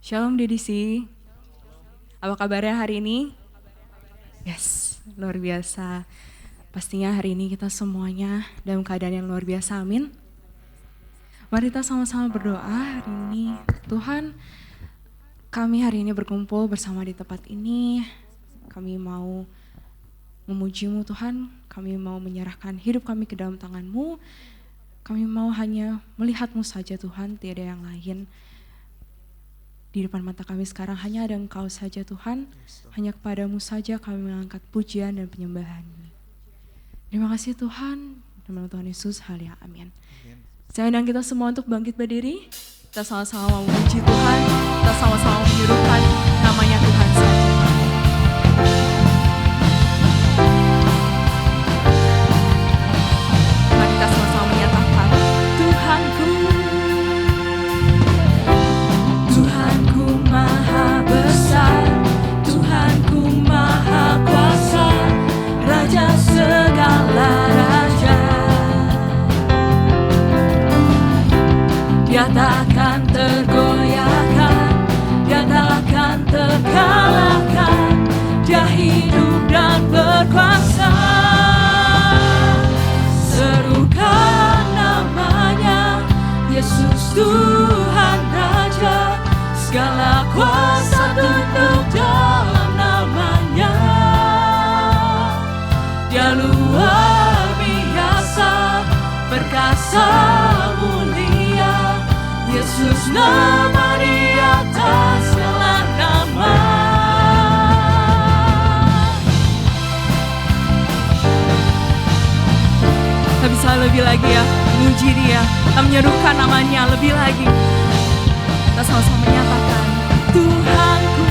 Shalom DDC. Apa kabarnya hari ini? Yes, luar biasa. Pastinya hari ini kita semuanya dalam keadaan yang luar biasa, amin. Mari kita sama-sama berdoa hari ini. Tuhan, kami hari ini berkumpul bersama di tempat ini. Kami mau memuji-Mu Tuhan, kami mau menyerahkan hidup kami ke dalam tangan-Mu. Kami mau hanya melihat-Mu saja Tuhan, tiada yang lain. Di depan mata kami sekarang hanya ada Engkau saja Tuhan, hanya kepada-Mu saja kami mengangkat pujian dan penyembahan. Terima kasih Tuhan, dalam nama Tuhan Yesus, haleluya, amin. Saya undang kita semua untuk bangkit berdiri, kita sama-sama memuji Tuhan, kita sama-sama menyuruhkan namanya Tuhan saja. Mari kita sama-sama menyatakan, Tuhanku, Tuhanku Maha Besar, Tuhanku Maha Kuasa, Raja segala raja. Dia takkan tergoyahkan, Dia takkan terkalahkan, Dia hidup dan berkuasa. Serukan namanya, Yesus Tuhan Raja, segala kuasa tunduk dalam namanya. Dia luar biasa, perkasa mulia, Yesus nama di atas segala nama. Kita bisa lebih lagi ya, memuji Dia, kita menyerukan namanya lebih lagi. Kita sama-sama menyatakan, Tuhanku,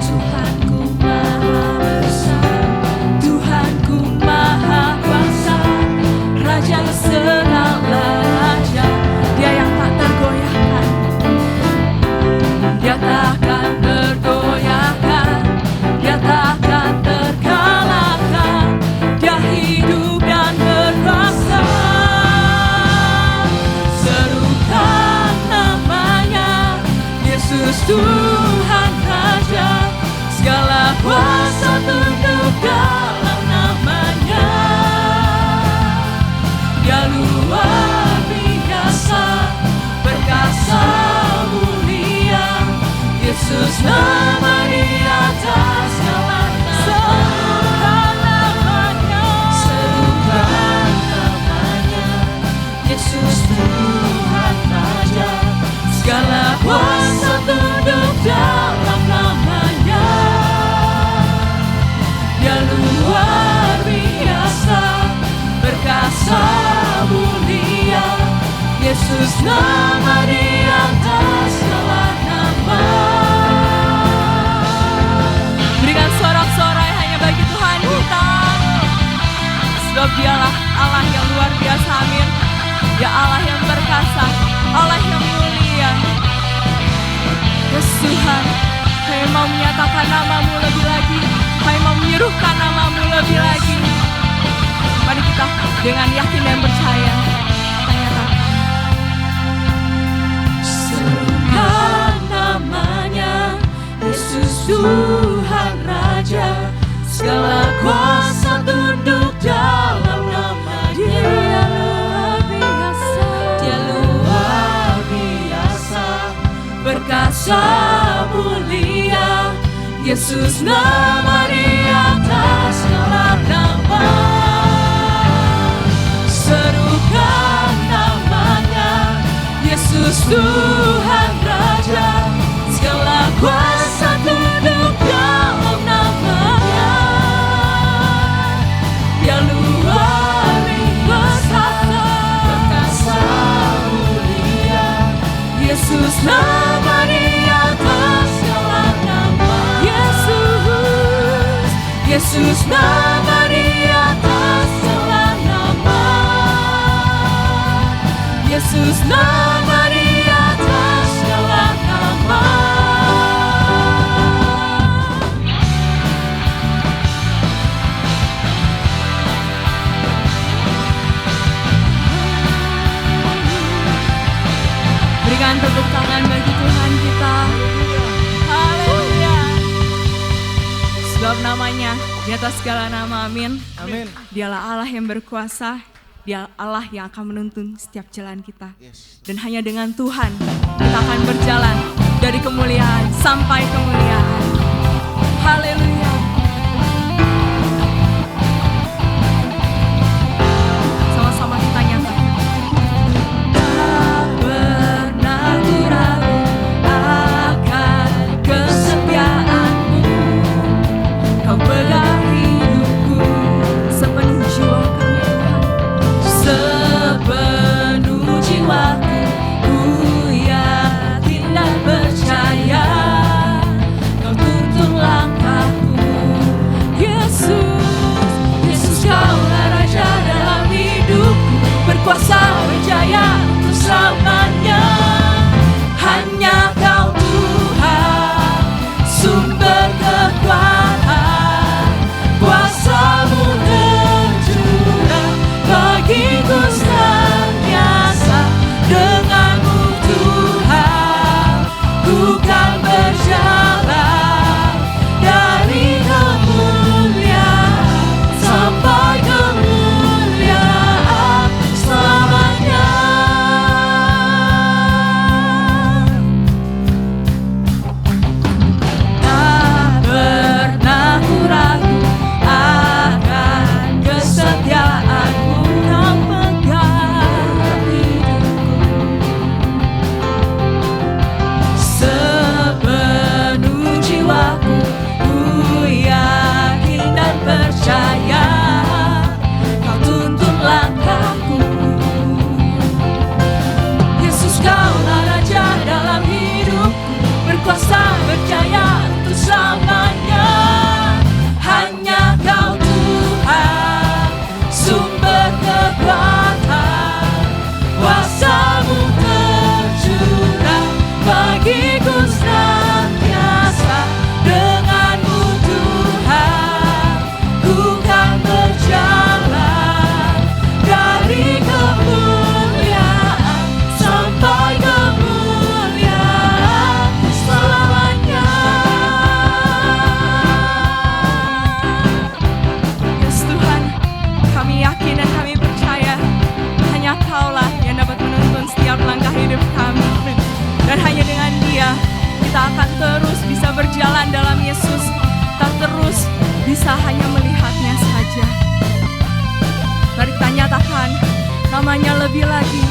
Tuhanku Maha Besar, Tuhanku Maha Kuasa, Raja segala raja. Dia yang tak tergoyahkan, Dia takkan tergoyahkan, Dia takkan terkalahkan, Dia hidup dan berkuasa. Serukan namanya, Yesus Tuhan Raja, segala kuasa tunduk dalam namanya. Dia luar biasa, perkasa mulia, Yesus nama di atas segala nama. Serukan namanya, Yesus Tuhan Raja, segala kuasa tunduk dalam namanya. Dia luar biasa, perkasa mulia, Yesus nama di atas segala nama. Berikan sorak-sorai hanya bagi Tuhan kita, sebab Dialah Allah yang luar biasa, amin. Dia Allah yang perkasa, Allah yang mulia. Yesus Tuhan, kami mau menyatakan nama-Mu lebih lagi, kami mau menyuruhkan nama-Mu lebih lagi. Mari kita dengan yakin dan percaya kita nyatakan. Serukan namanya, Yesus Tuhan Raja, segala kuasa tunduk dalam nama Dia. Dia luar biasa, perkasa mulia, Yesus nama di atas segala nama. Serukan namanya, Yesus Tuhan Raja, segala kuasa tunduk dalam namanya. Dia luar biasa, perkasa mulia, Yesus nama di atas segala nama. Yesus nama di atas segala nama. Yesus nama di atas segala nama. namanya di atas segala nama, amin. Amin. Dialah Allah yang berkuasa, Dia Allah yang akan menuntun setiap jalan kita. Dan hanya dengan Tuhan kita akan berjalan dari kemuliaan sampai kemuliaan. Haleluya. Sama-sama kita nyatakan. Tak pernah ku ragu akan kesetiaan-Mu. Kau pegang hidupku sepenuh jiwaku, sepenuh jiwaku. Ku yakin dan percaya Kau tuntun langkahku. Yesus, Yesus, Kaulah Raja dalam hidupku, berkuasa berjaya untuk selamanya. Hanya Kau Tuhan, sumber kekuatan, kuasa-Mu tercurah bagiku senantiasa. Dengan-Mu Tuhan, ku kan berjalan dari kemuliaan sampai kemuliaan selamanya. Tak pernah ku ragu akan kesetiaan-Mu. Kau pegang hidupku sepenuh jiwaku. Ku yakin dan percaya Kau tuntun langkahku. Yesus, Kaulah Raja dalam hidupku, berkuasa berjaya untuk selamanya. Hanya Kau Tuhan, sumber kekuatan, kuasa-Mu tercurah bagiku senantiasa. Dengan-Mu Tuhan, ku kan berjalan dari kemuliaan sampai kemuliaan selamanya. Yes Tuhan, kami yakin dan kami percaya hanya Kaulah yang dapat menuntun setiap langkah hidup kami. Dan hanya dengan Dia kita akan terus bisa berjalan dalam Yesus. Kita terus bisa hanya melihatnya saja. Mari kita nyatakan namanya lebih lagi.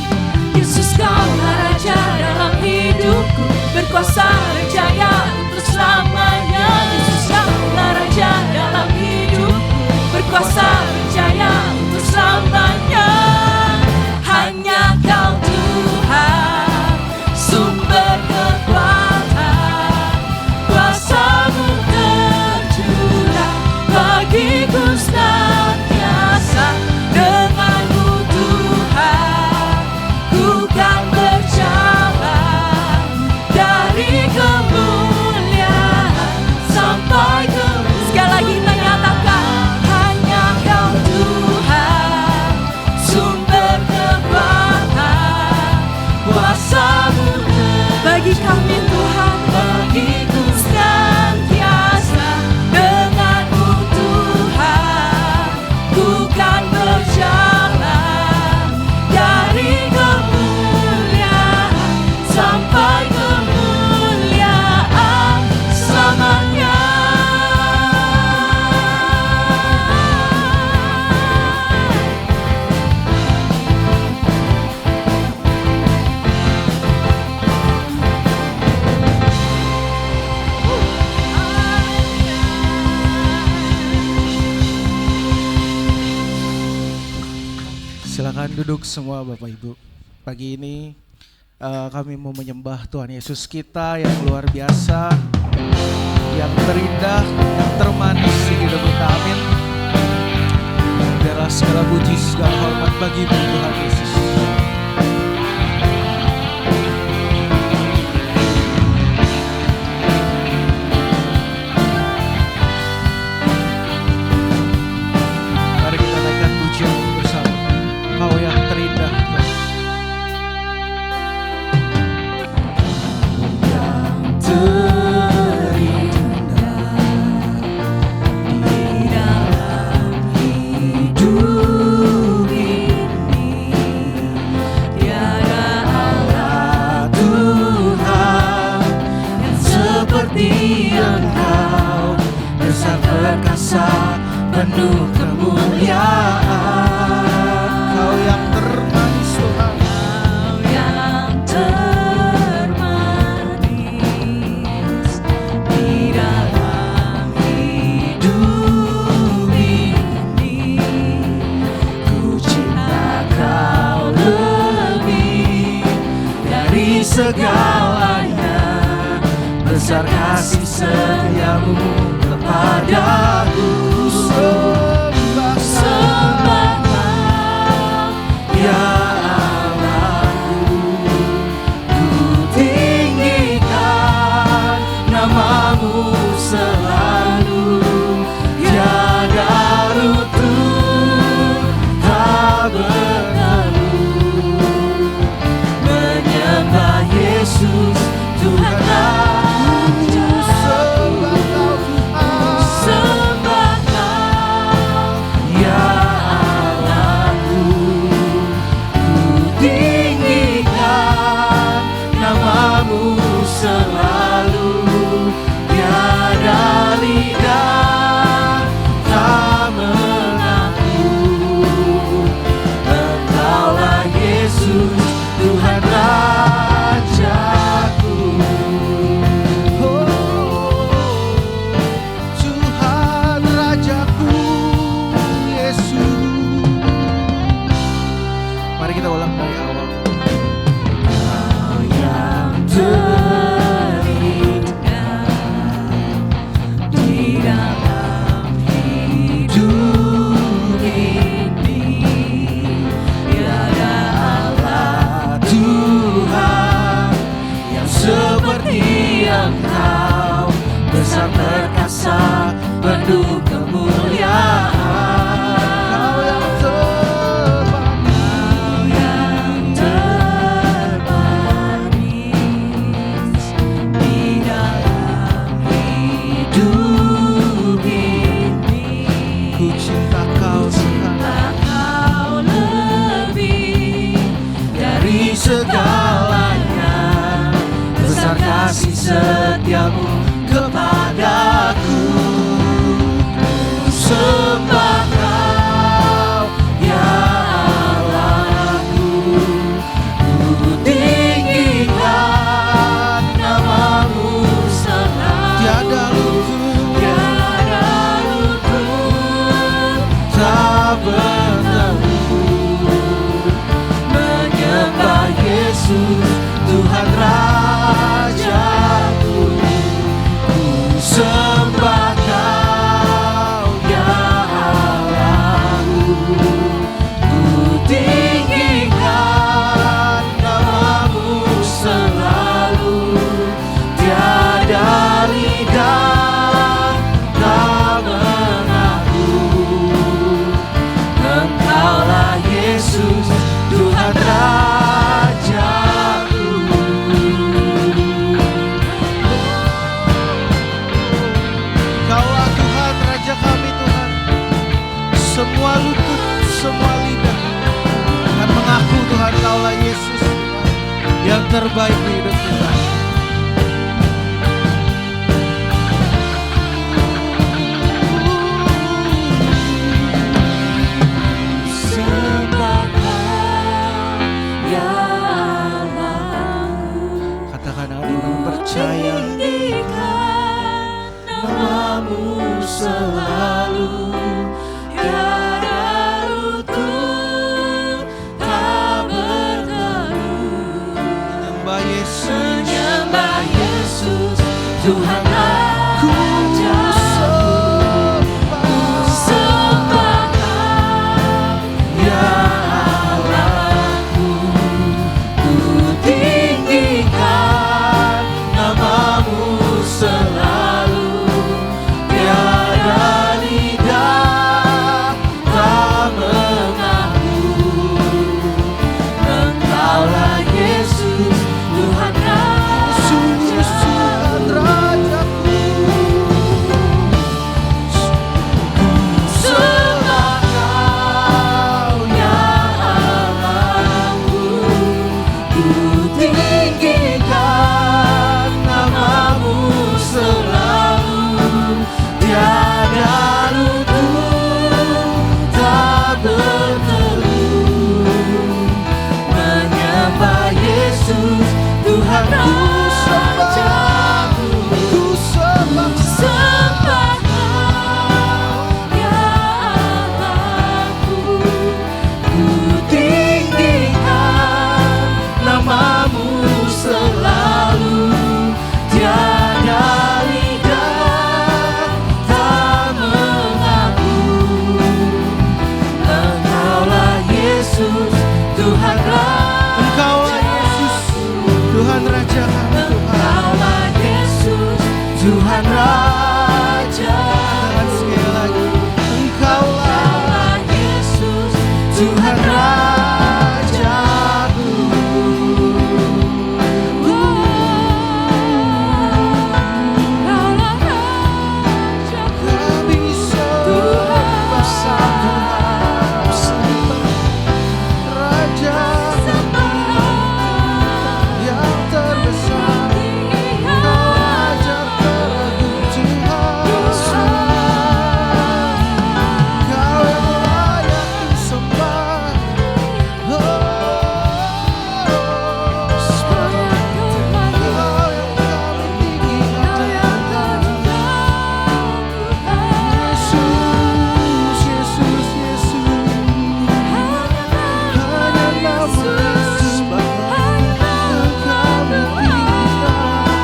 Yesus, Kaulah Raja dalam hidupku, berkuasa berjaya untuk selamanya. Yesus, Kaulah Raja dalam hidupku, berkuasa berjaya untuk selamanya. Hanya Kau Tuhan, sumber kekuatan, kuasa-Mu tercurah bagiku senantiasa. Dengan-Mu Tuhan, ku kan berjalan dari kemuliaan sampai kemuliaan. Sekali lagi kita nyatakan, hanya Kau Tuhan, sumber kekuatan, kuasa-Mu bagi kami Tuhan, bagiku senantiasa. Dengan-Mu Tuhan, ku kan berjalan dari kemuliaan sampai kemuliaan selamanya. Silakan duduk semua Bapak Ibu. Pagi ini kami mau menyembah Tuhan Yesus kita yang luar biasa, yang terindah, yang termanis di hidup kita. Amin. Biarlah segala puji, segala hormat bagi-Mu Tuhan Yesus. Mari kita naikkan pujian bersama. Kau yang terindah. Terindah di penuh kemuliaan. Kau yang termanis Tuhan, Kau yang termanis di dalam hidup ini. Ku cinta Kau lebih dari segalanya. Besar kasih setiamu kepadaku. Sembah Kau, ya Allahku. Ku tinggikan namamu selalu. Tiada lutut tak berteduh. Menyembah Yesus Tuhan selalu. Tiada lidah tak mengaku. Engkaulah Yesus Tuhan Rajaku. Oh, Tuhan Rajaku Yesus. Mari kita ulang dari awal. Kau yang besar perkasa penuh kemuliaan. Kau yang termanis di dalam hidup ini. Ku cinta Kau lebih dari segalanya. Besar kasih setiamu kepadaku. Sembah Kau, ya Allahku. Ku tinggikan namamu selalu. Tiada lutut tak berteduh. Menyembah Yesus Tuhan Rajaku. Sembah Kau, ya Allahku. Ku tinggikan namamu selalu. Tiada lidah tak mengaku. Engkaulah Yesus Tuhan Rajaku. Kaulah Tuhan Raja kami Tuhan. Semua lutut, semua lidah akan mengaku Tuhan Kaulah Yesus Tuhan, yang terbaik di hidup kita. Sembah Kau, ya Allah. Katakan dengan iman percaya. Namamu selalu. Tiada lutut tak berteduh. Menyembah Yesus Tuhan Rajaku. Sembah Kau, ya Allahku. Ku tinggikan namamu selalu. Tiada lidah tak mengaku. Engkaulah Yesus Tuhan Rajaku. Sembah Kau, ya Allahku. Ku tinggikan namamu selalu. Tiada lutut Tuhan ku sembah, ku sembah, sembah Kau, ya Allahku. Ku tinggikan namamu selalu, tiada lidah tak mengaku. Engkaulah Yesus, Tuhan Raja. Engkaulah Yesus, Tuhan Raja kami, Tuhan. Engkaulah Yesus, Tuhan Raja. Katakan sekali lagi, Engkaulah Yesus, Tuhan Rajaku. Engkaulah Rajaku. kami sembah Sang Raja yang terbesar. Engkau Raja teragung Tuhan. Engkau yang layak disembah. Engkau yang kami tinggikan. Yesus, Yesus, Yesus. Hanya nama Yesus Bapa yang kami tinggikan.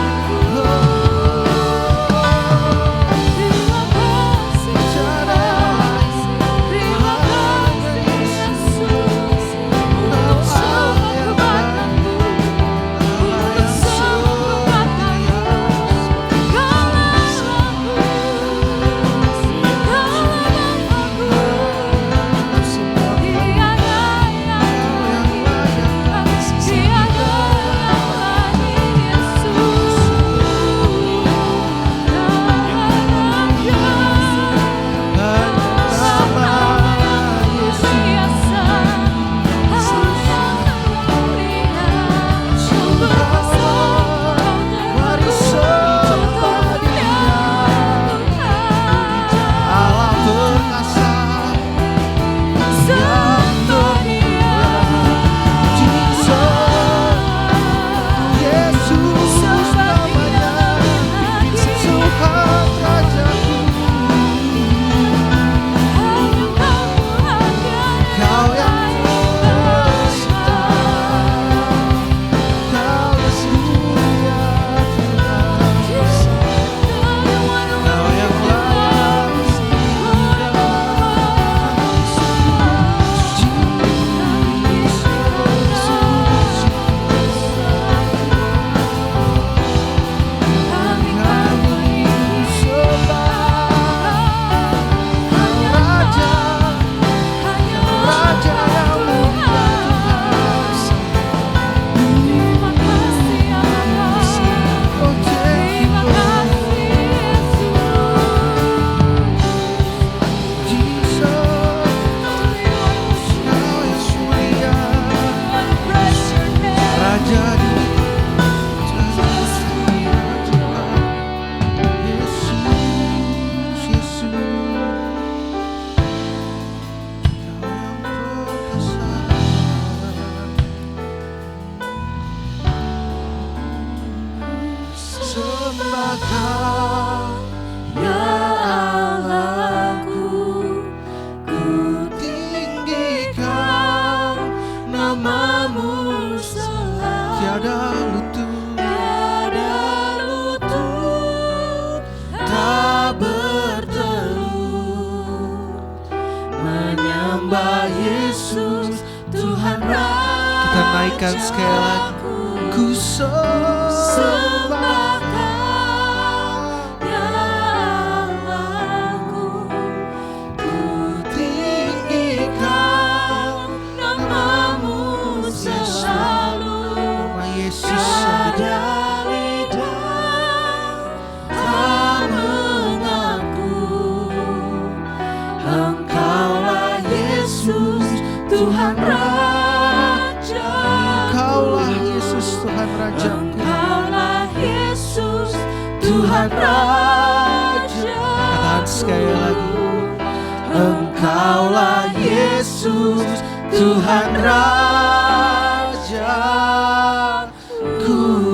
Allah perkasa Yesus namanya, Tuhan Rajaku. Kau yang tercinta, Kau yang setia Tuhan. Kau yang layak sembah Kau, ya Allahku. Ku tinggikan namamu selalu, tiada lutut tak bertelut menyembah Yesus Tuhan Raja. Kita naikkan sekali lagi. Ku sembah Kau, ya Allahku. Ku tinggikan namamu selalu, tiada lidah tak mengaku. Engkaulah Yesus Tuhan Raja. Engkaulah Yesus Tuhan Raja. Engkaulah Yesus Tuhan Raja. Katakan sekali lagi. Engkaulah Yesus Tuhan Raja. Ku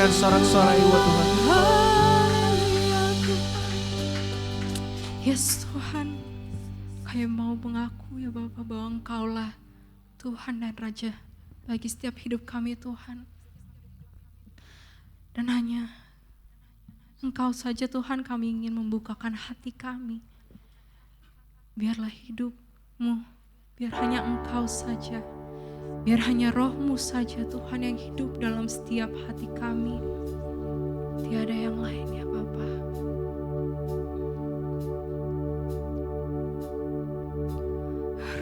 dengan sorak-sorai buat Tuhan. Haleluya Tuhan. Yes Tuhan, kami mau mengaku ya Bapa bahwa Engkaulah Tuhan dan Raja bagi setiap hidup kami Tuhan. Dan hanya Engkau saja Tuhan, kami ingin membukakan hati kami. Biarlah hidup-Mu, biar hanya Engkau saja, biar hanya Roh-Mu saja Tuhan yang hidup dalam setiap hati kami. Tiada yang lain ya Bapa.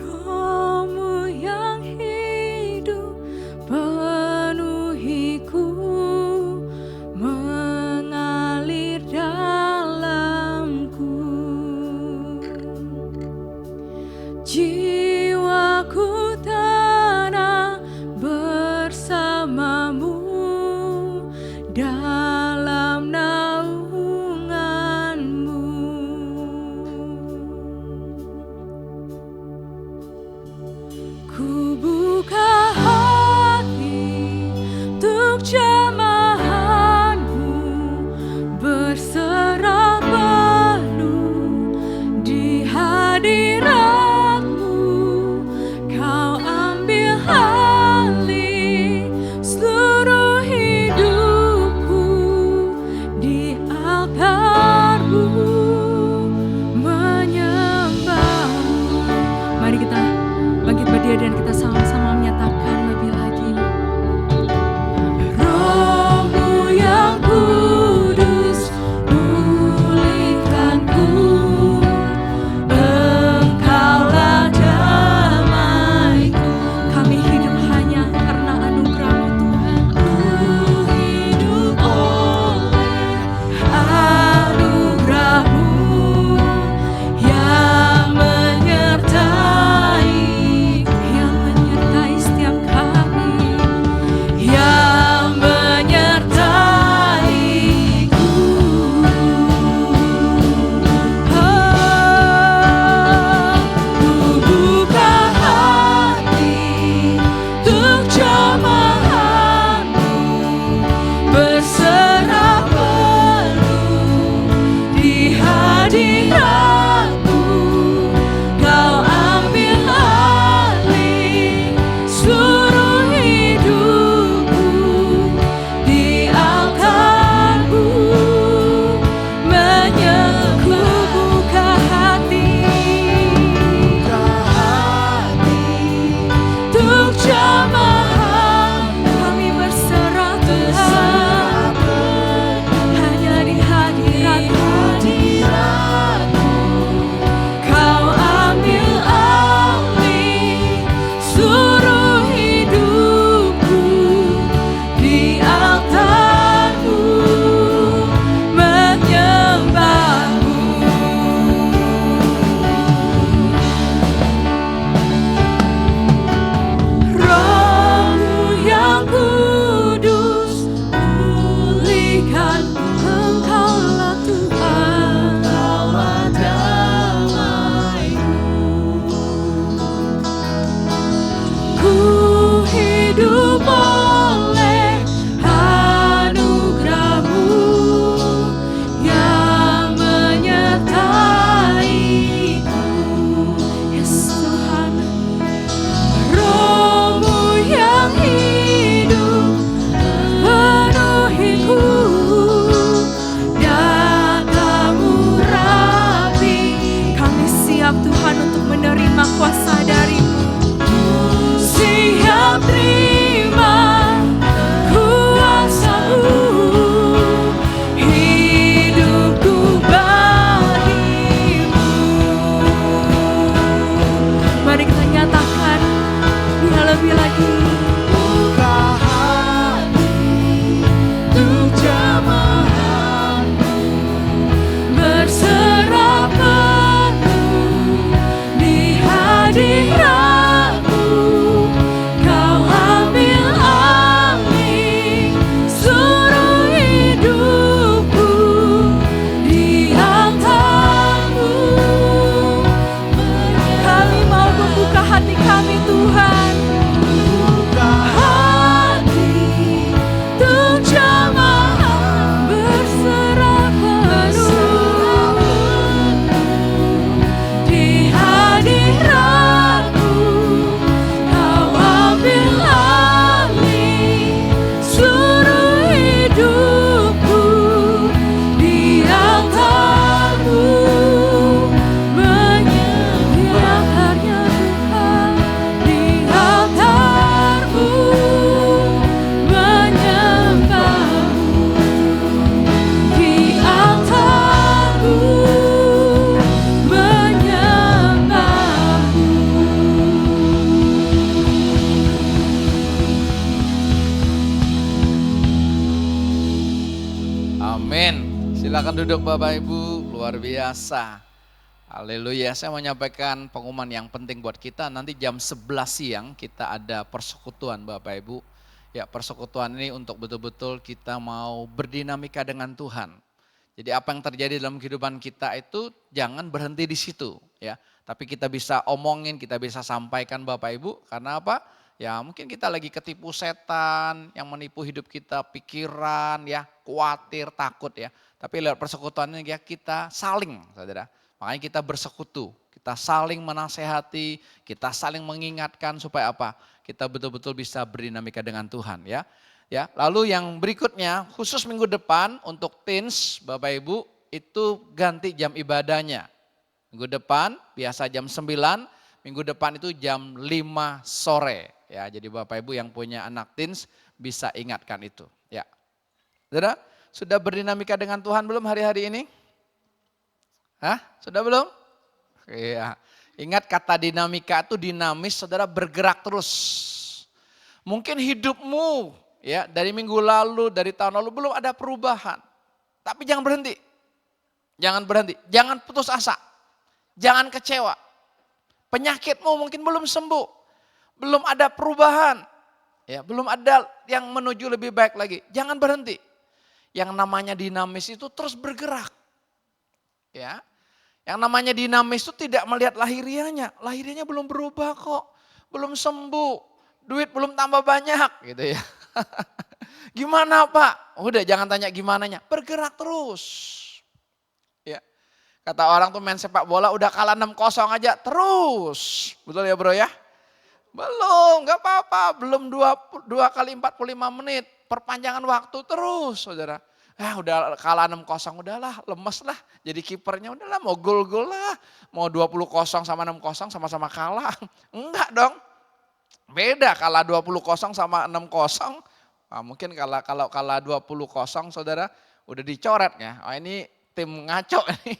Roh-Mu yang hidup penuhiku, mengalir dalamku. Jiwaku tenang bersamamu dalam naunganmu. Ku buka hati untuk jemaat-Mu, berserah penuh di hadirat-Mu. Kau ambil alih seluruh hidupku di altar-Mu, menyembah-Mu. Mari kita bangkit berdiri dan kita sama-sama menyatakan lebih lagi. Roh Silakan duduk Bapak Ibu, luar biasa. Haleluya, saya mau menyampaikan pengumuman yang penting buat kita. Nanti jam 11 siang kita ada persekutuan Bapak Ibu. Ya, persekutuan ini untuk betul-betul kita mau berdinamika dengan Tuhan. Jadi apa yang terjadi dalam kehidupan kita itu jangan berhenti di situ ya. Tapi kita bisa omongin, kita bisa sampaikan Bapak Ibu. Karena apa? Ya mungkin kita lagi ketipu setan yang menipu hidup kita, pikiran ya, khawatir, takut ya. Tapi lewat persekutuan ini ya kita saling, saudara. Makanya kita bersekutu, kita saling menasehati, kita saling mengingatkan supaya apa? Kita betul-betul bisa berdinamika dengan Tuhan ya. Ya, lalu yang berikutnya khusus minggu depan untuk teens Bapak Ibu itu ganti jam ibadahnya. Minggu depan biasa jam 9, minggu depan itu jam 5 sore. Ya, jadi Bapak Ibu yang punya anak teens bisa ingatkan itu. Ya. Saudara, sudah berdinamika dengan Tuhan belum hari-hari ini? Hah? Sudah belum? Iya. Ingat kata dinamika itu dinamis, saudara bergerak terus. Mungkin hidupmu ya dari minggu lalu, dari tahun lalu belum ada perubahan. Tapi jangan berhenti. Jangan berhenti, jangan putus asa. Jangan kecewa. Penyakitmu mungkin belum sembuh. Belum ada perubahan. Ya, belum ada yang menuju lebih baik lagi. Jangan berhenti. Yang namanya dinamis itu terus bergerak. Ya. Yang namanya dinamis itu tidak melihat lahirianya. Lahirianya belum berubah kok. Belum sembuh. Duit belum tambah banyak gitu ya. Gimana Pak? Udah jangan tanya gimananya. Bergerak terus. Ya. Kata orang tuh main sepak bola udah kalah 6-0 aja terus. Betul ya bro ya? Belum, gak apa-apa. Belum 2 kali 45 menit. Perpanjangan waktu terus saudara. Udah kalah 6-0 udahlah, lemes lah. Jadi kipernya udahlah mau gol-gol lah. Mau 20-0 sama 6-0 sama-sama kalah. Enggak dong. Beda kalah 20-0 sama 6-0. Nah, mungkin kalau kalah 20-0 saudara udah dicoret ya. Oh ini tim ngaco nih.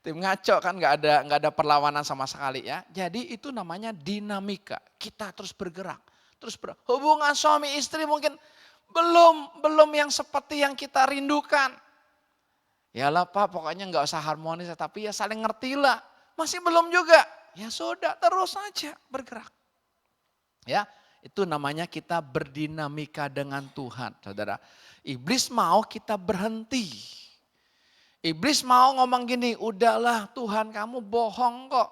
Tim ngaco kan nggak ada perlawanan sama sekali ya. Jadi itu namanya dinamika. Kita terus bergerak, hubungan suami istri mungkin belum yang seperti yang kita rindukan. Yalah Pak, pokoknya nggak usah harmonis, tapi ya saling ngertilah. Masih belum juga. Ya sudah, terus saja bergerak. Ya, itu namanya kita berdinamika dengan Tuhan, saudara. Iblis mau kita berhenti. Iblis mau ngomong gini, udahlah Tuhan kamu bohong kok.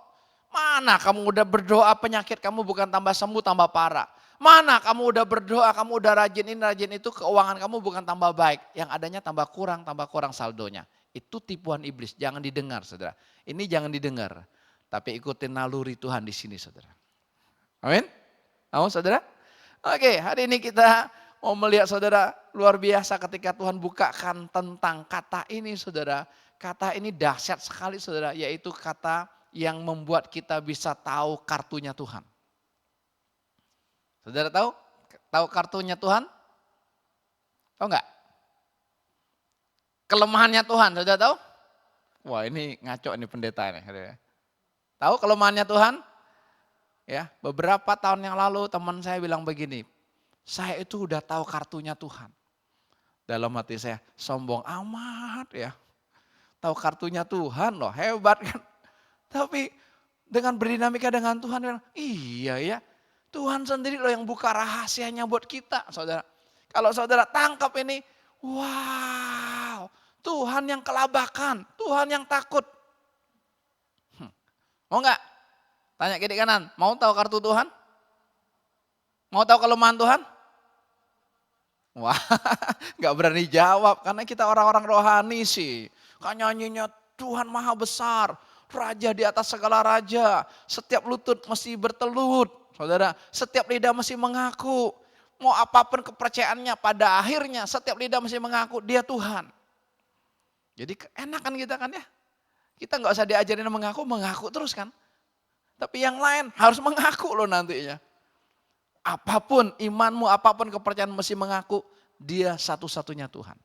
Mana kamu udah berdoa penyakit kamu bukan tambah sembuh tambah parah. Mana kamu udah berdoa, kamu udah rajin ini rajin itu, keuangan kamu bukan tambah baik. Yang adanya tambah kurang saldonya. Itu tipuan iblis, jangan didengar saudara. Ini jangan didengar, tapi ikutin naluri Tuhan di sini saudara. Amin? Mau saudara? Oke, hari ini kita mau melihat saudara luar biasa ketika Tuhan bukakan tentang kata ini saudara. Kata ini dahsyat sekali saudara, yaitu kata yang membuat kita bisa tahu kartunya Tuhan. Saudara tahu? Tahu kartunya Tuhan? Tahu enggak? Kelemahannya Tuhan, saudara tahu? Wah ini ngaco ini pendeta ini. Tahu kelemahannya Tuhan? Ya, beberapa tahun yang lalu teman saya bilang begini, saya itu udah tahu kartunya Tuhan. Dalam hati saya, sombong amat ya. Tahu kartunya Tuhan loh, hebat kan. Tapi dengan berdinamika dengan Tuhan, bilang, iya ya. Tuhan sendiri loh yang buka rahasianya buat kita saudara. Kalau saudara tangkap ini, wow. Tuhan yang kelabakan, Tuhan yang takut. Mau enggak? Tanya kiri kanan, mau tahu kartu Tuhan? Mau tahu kelemahan Tuhan? Wah, nggak berani jawab karena kita orang-orang rohani sih. Kan nyanyinya Tuhan Maha Besar, Raja di atas segala raja. Setiap lutut mesti bertelut, saudara. Setiap lidah mesti mengaku. Mau apapun kepercayaannya, pada akhirnya setiap lidah mesti mengaku dia Tuhan. Jadi enak kan kita kan ya. Kita nggak usah diajarin mengaku terus kan. Tapi yang lain harus mengaku loh nantinya. Apapun imanmu, apapun kepercayaan mesti mengaku dia satu-satunya Tuhan.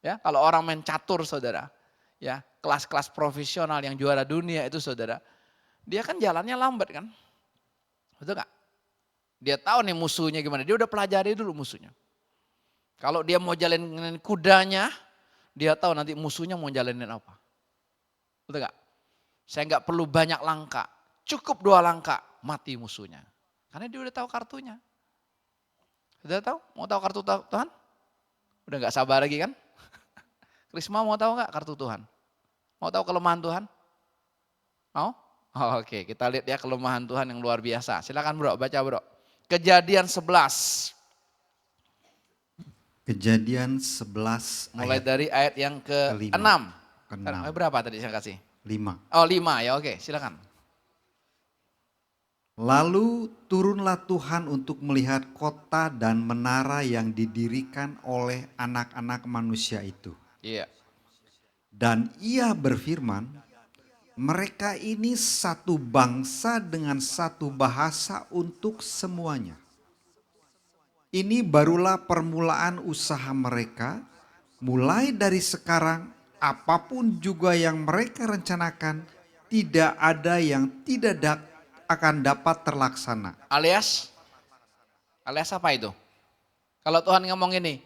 Ya, kalau orang main catur saudara, ya kelas-kelas profesional yang juara dunia itu saudara, dia kan jalannya lambat kan, betul nggak? Dia tahu nih musuhnya gimana, dia udah pelajari dulu musuhnya. Kalau dia mau jalanin kudanya, Dia tahu nanti musuhnya mau jalanin apa. Betul gak? Saya nggak perlu banyak langkah, cukup 2 langkah, mati musuhnya. Karena dia udah tahu kartunya. Sudah tahu? Mau tahu kartu Tuhan? Udah gak sabar lagi kan? Krisma mau tahu gak kartu Tuhan? Mau tahu kelemahan Tuhan? Mau? Oh, oke, kita lihat ya kelemahan Tuhan yang luar biasa. Silakan bro, baca bro. Kejadian 11. Kejadian 11 Mulai ayat dari ayat yang ke-6. ke-6. Berapa tadi saya kasih? 5. Oh 5 ya, oke silakan. Lalu turunlah Tuhan untuk melihat kota dan menara yang didirikan oleh anak-anak manusia itu. Iya. Dan ia berfirman, mereka ini satu bangsa dengan satu bahasa untuk semuanya. Ini barulah permulaan usaha mereka, mulai dari sekarang apapun juga yang mereka rencanakan, tidak ada yang tidak akan dapat terlaksana. Alias apa itu? Kalau Tuhan ngomong ini,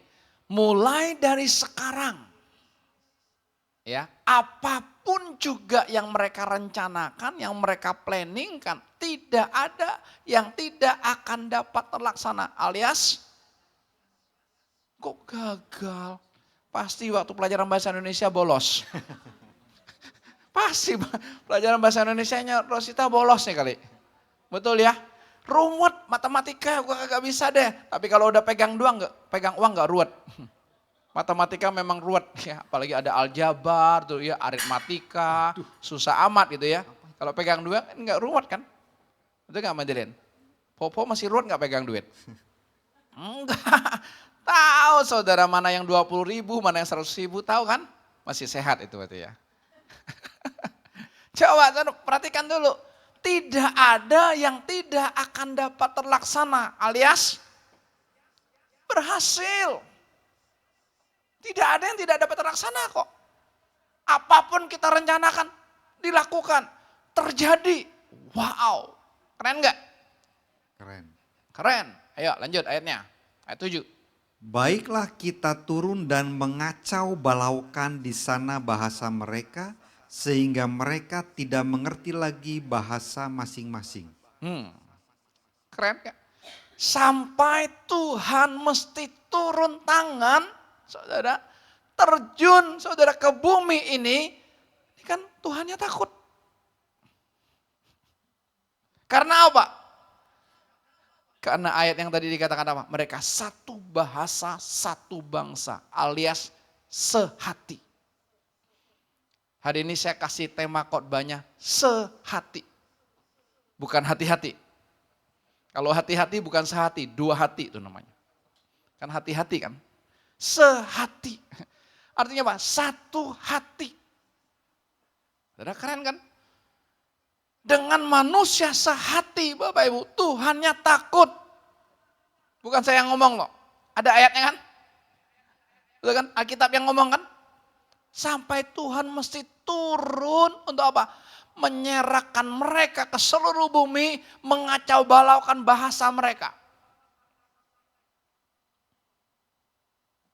mulai dari sekarang, ya apapun juga yang mereka rencanakan, yang mereka planningkan, tidak ada yang tidak akan dapat terlaksana. Alias, kok gagal? Pasti waktu pelajaran bahasa Indonesia bolos. Pasti pelajaran bahasa Indonesianya Rosita bolos nih kali. Betul ya? Ruwet matematika gua kagak bisa deh. Tapi kalau udah pegang uang nggak ruwet. Matematika memang ruwet ya, apalagi ada aljabar tuh ya, aritmatika, susah amat gitu ya. Kalau pegang duit nggak ruwet kan? Betul nggak Madeline? Popo masih ruwet nggak pegang duit? Enggak. Tahu saudara mana yang 20.000, mana yang 100.000, tahu kan? Masih sehat itu berarti ya. Coba perhatikan dulu. Tidak ada yang tidak akan dapat terlaksana, alias berhasil. Tidak ada yang tidak dapat terlaksana kok. Apapun kita rencanakan, dilakukan, terjadi. Wow, keren nggak? Keren. Keren. Ayo lanjut ayatnya, ayat 7. Baiklah kita turun dan mengacau balaukan di sana bahasa mereka, sehingga mereka tidak mengerti lagi bahasa masing-masing. Keren gak? Sampai Tuhan mesti turun tangan, saudara, terjun saudara ke bumi ini kan Tuhannya takut. Karena apa? Karena ayat yang tadi dikatakan apa? Mereka satu bahasa, satu bangsa, alias sehati. Hari ini saya kasih tema khotbahnya sehati. Bukan hati-hati. Kalau hati-hati bukan sehati, 2 hati itu namanya. Kan hati-hati kan? Sehati. Artinya apa? Satu hati. Saudara keren kan? Dengan manusia sehati Bapak Ibu, Tuhannya takut. Bukan saya yang ngomong loh. Ada ayatnya kan? Betul kan? Alkitab yang ngomong kan? Sampai Tuhan mesti turun untuk apa? Menyerahkan mereka ke seluruh bumi, mengacau balaukan bahasa mereka.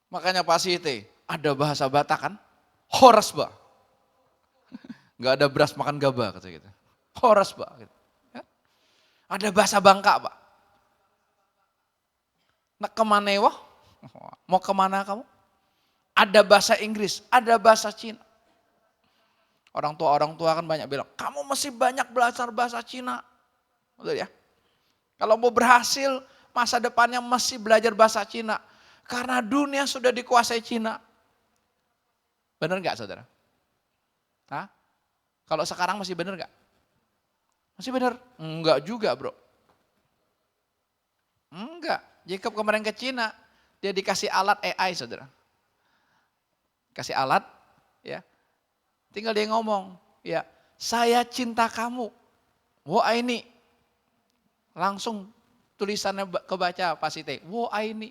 Makanya Pak Siti, ada bahasa Batak kan? Horas ba. Gak ada beras makan gaba kata gitu. Horas ba. Gitu. Ya? Ada bahasa Bangka Pak. Nak kemana wah? Mau kemana kamu? Ada bahasa Inggris, ada bahasa Cina. Orang tua kan banyak bilang, kamu mesti banyak belajar bahasa Cina. Betul ya? Kalau mau berhasil, masa depannya mesti belajar bahasa Cina. Karena dunia sudah dikuasai Cina. Benar gak saudara? Hah? Kalau sekarang masih benar gak? Masih benar? Enggak juga bro. Enggak. Jacob kemarin ke Cina, dia dikasih alat AI saudara. Kasih alat, ya. Tinggal dia ngomong, ya, saya cinta kamu. Wah ini. Langsung tulisannya kebaca Pak Siti. Wah ini.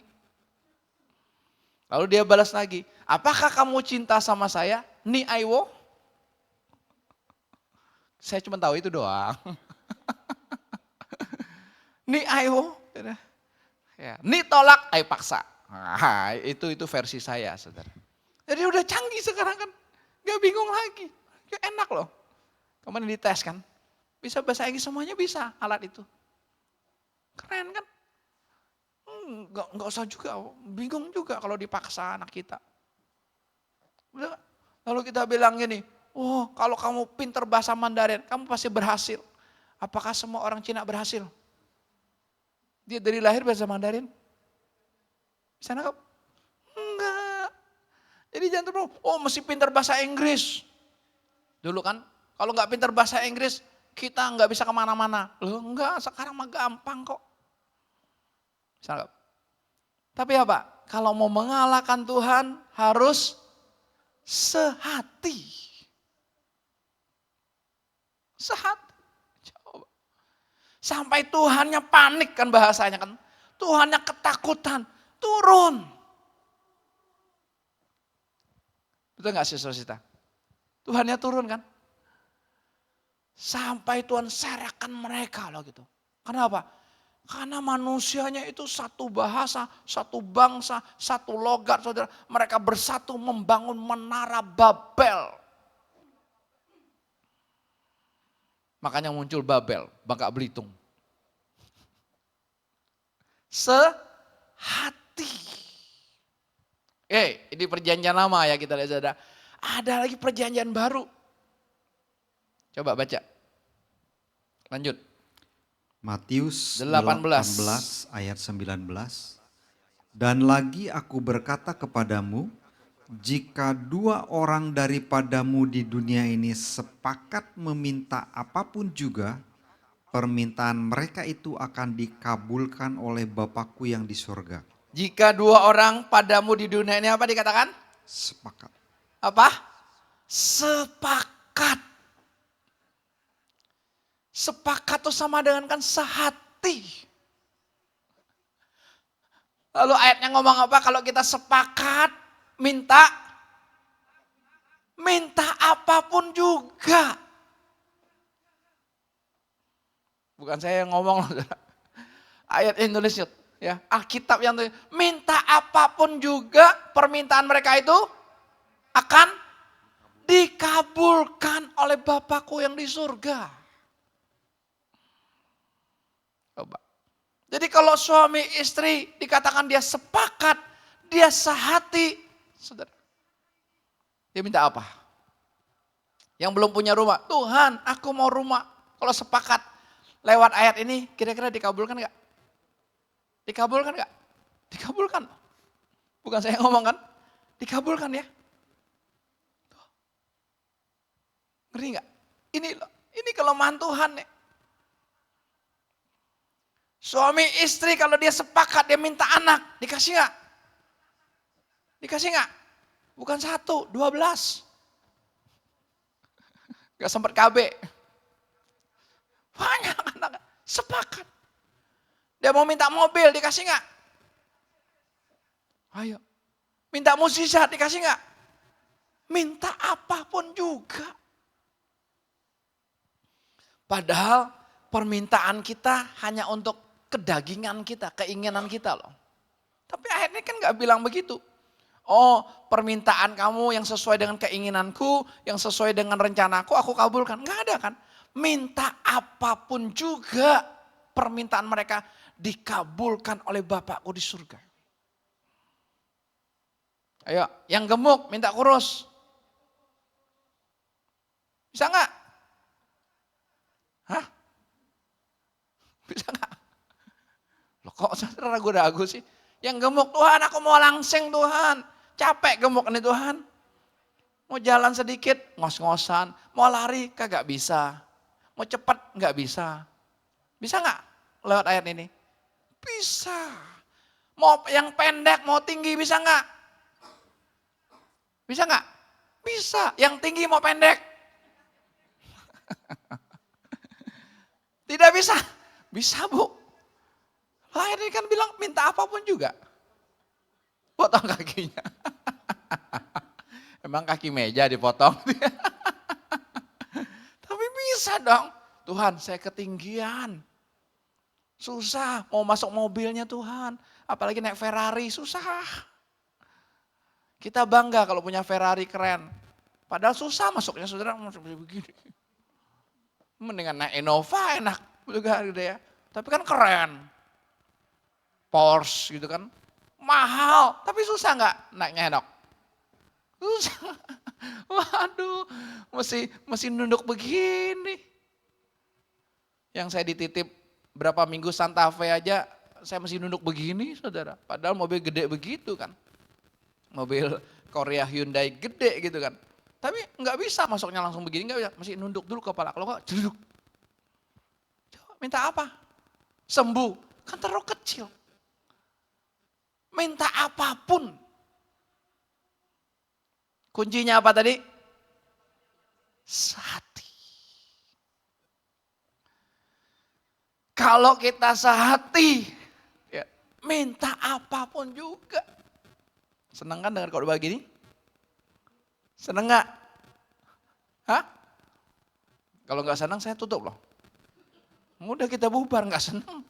Lalu dia balas lagi, apakah kamu cinta sama saya? Ni aiwo. Saya cuma tahu itu doang. Ni aiwo. Ya. Ni tolak, ai paksa. Nah, itu versi saya saudara. Jadi udah canggih sekarang kan. Gak bingung lagi. Ya enak loh. Kemarin dites kan. Bisa bahasa Inggris semuanya bisa alat itu. Keren kan? Nggak usah juga, bingung juga kalau dipaksa anak kita. Lalu kita bilang gini, oh kalau kamu pinter bahasa Mandarin, kamu pasti berhasil. Apakah semua orang Cina berhasil? Dia dari lahir bahasa Mandarin? Bisa nangkep? Enggak. Jadi jangan terlalu, oh mesti pinter bahasa Inggris. Dulu kan, kalau nggak pinter bahasa Inggris, kita nggak bisa kemana-mana. Loh enggak, sekarang mah gampang kok. Bisa nangkep? Tapi apa? Kalau mau mengalahkan Tuhan harus sehati. Sehati. Coba. Sampai Tuhannya panik kan bahasanya kan. Tuhannya ketakutan. Turun. Betul gak sih saudara? Tuhannya turun kan. Sampai Tuhan serahkan mereka loh gitu. Kenapa? Karena manusianya itu satu bahasa, satu bangsa, satu logat, saudara. Mereka bersatu membangun menara Babel. Makanya muncul Babel, Bangka Belitung. Sehati. Ini perjanjian lama ya kita lihat, saudara. Ada lagi perjanjian baru. Coba baca. Lanjut. Matius 18 18 ayat 19. Dan lagi aku berkata kepadamu, jika dua orang daripadamu di dunia ini sepakat meminta apapun juga, permintaan mereka itu akan dikabulkan oleh Bapakku yang di surga. Jika dua orang padamu di dunia ini apa dikatakan? Sepakat. Apa? Sepakat. Sepakat itu sama dengan kan sehati. Lalu ayatnya ngomong apa? Kalau kita sepakat minta apapun juga. Bukan saya yang ngomong. Ayat Indonesia ya, Alkitab yang tulis, minta apapun juga permintaan mereka itu akan dikabulkan oleh Bapakku yang di surga. Coba. Jadi kalau suami istri dikatakan dia sepakat, dia sehati, saudara. Dia minta apa? Yang belum punya rumah, Tuhan aku mau rumah. Kalau sepakat lewat ayat ini kira-kira dikabulkan gak? Dikabulkan gak? Dikabulkan. Bukan saya ngomong kan? Dikabulkan ya. Ngeri gak? Ini kelemahan Tuhan nih. Suami istri kalau dia sepakat dia minta anak, dikasih gak? Dikasih gak? Bukan 1, 12. Gak sempat KB. Banyak anak, sepakat. Dia mau minta mobil, dikasih gak? Ayo. Minta mukjizat, dikasih gak? Minta apapun juga. Padahal permintaan kita hanya untuk kedagingan kita, keinginan kita loh. Tapi ayat ini kan gak bilang begitu. Oh permintaan kamu yang sesuai dengan keinginanku, yang sesuai dengan rencanaku, aku kabulkan. Gak ada kan. Minta apapun juga permintaan mereka dikabulkan oleh Bapakku di surga. Ayo yang gemuk minta kurus. Bisa gak? Hah? Bisa gak? Loh kok saudara ragu-ragu sih? Yang gemuk, Tuhan aku mau langsing Tuhan. Capek gemuk nih Tuhan. Mau jalan sedikit, ngos-ngosan. Mau lari, kagak bisa. Mau cepat, gak bisa. Bisa gak lewat ayat ini? Bisa. Mau yang pendek, mau tinggi, bisa gak? Bisa gak? Bisa. Yang tinggi mau pendek. Tidak bisa. Bisa Bu. Ayat ini kan bilang minta apapun juga. Potong kakinya. Emang kaki meja dipotong. Tapi bisa dong. Tuhan saya ketinggian. Susah mau masuk mobilnya Tuhan. Apalagi naik Ferrari susah. Kita bangga kalau punya Ferrari keren. Padahal susah masuknya saudara, masuk begini. Mendingan naik Innova enak juga gitu ya. Tapi kan keren. Porsche gitu kan. Mahal, tapi susah nggak naiknya Henok? Susah. Waduh, mesti nunduk begini. Yang saya dititip berapa minggu Santa Fe aja, saya mesti nunduk begini saudara. Padahal mobil gede begitu kan. Mobil Korea Hyundai gede gitu kan. Tapi nggak bisa masuknya langsung begini, nggak bisa. Mesti nunduk dulu kepala, kalau nggak duduk. Coba minta apa? Sembuh, kan terlalu kecil. Minta apapun. Kuncinya apa tadi? Sehati. Kalau kita sehati, ya, minta apapun juga. Senang kan dengar khotbah gini? Senang nggak? Hah? Kalau nggak senang saya tutup loh. Udah kita bubar, nggak senang.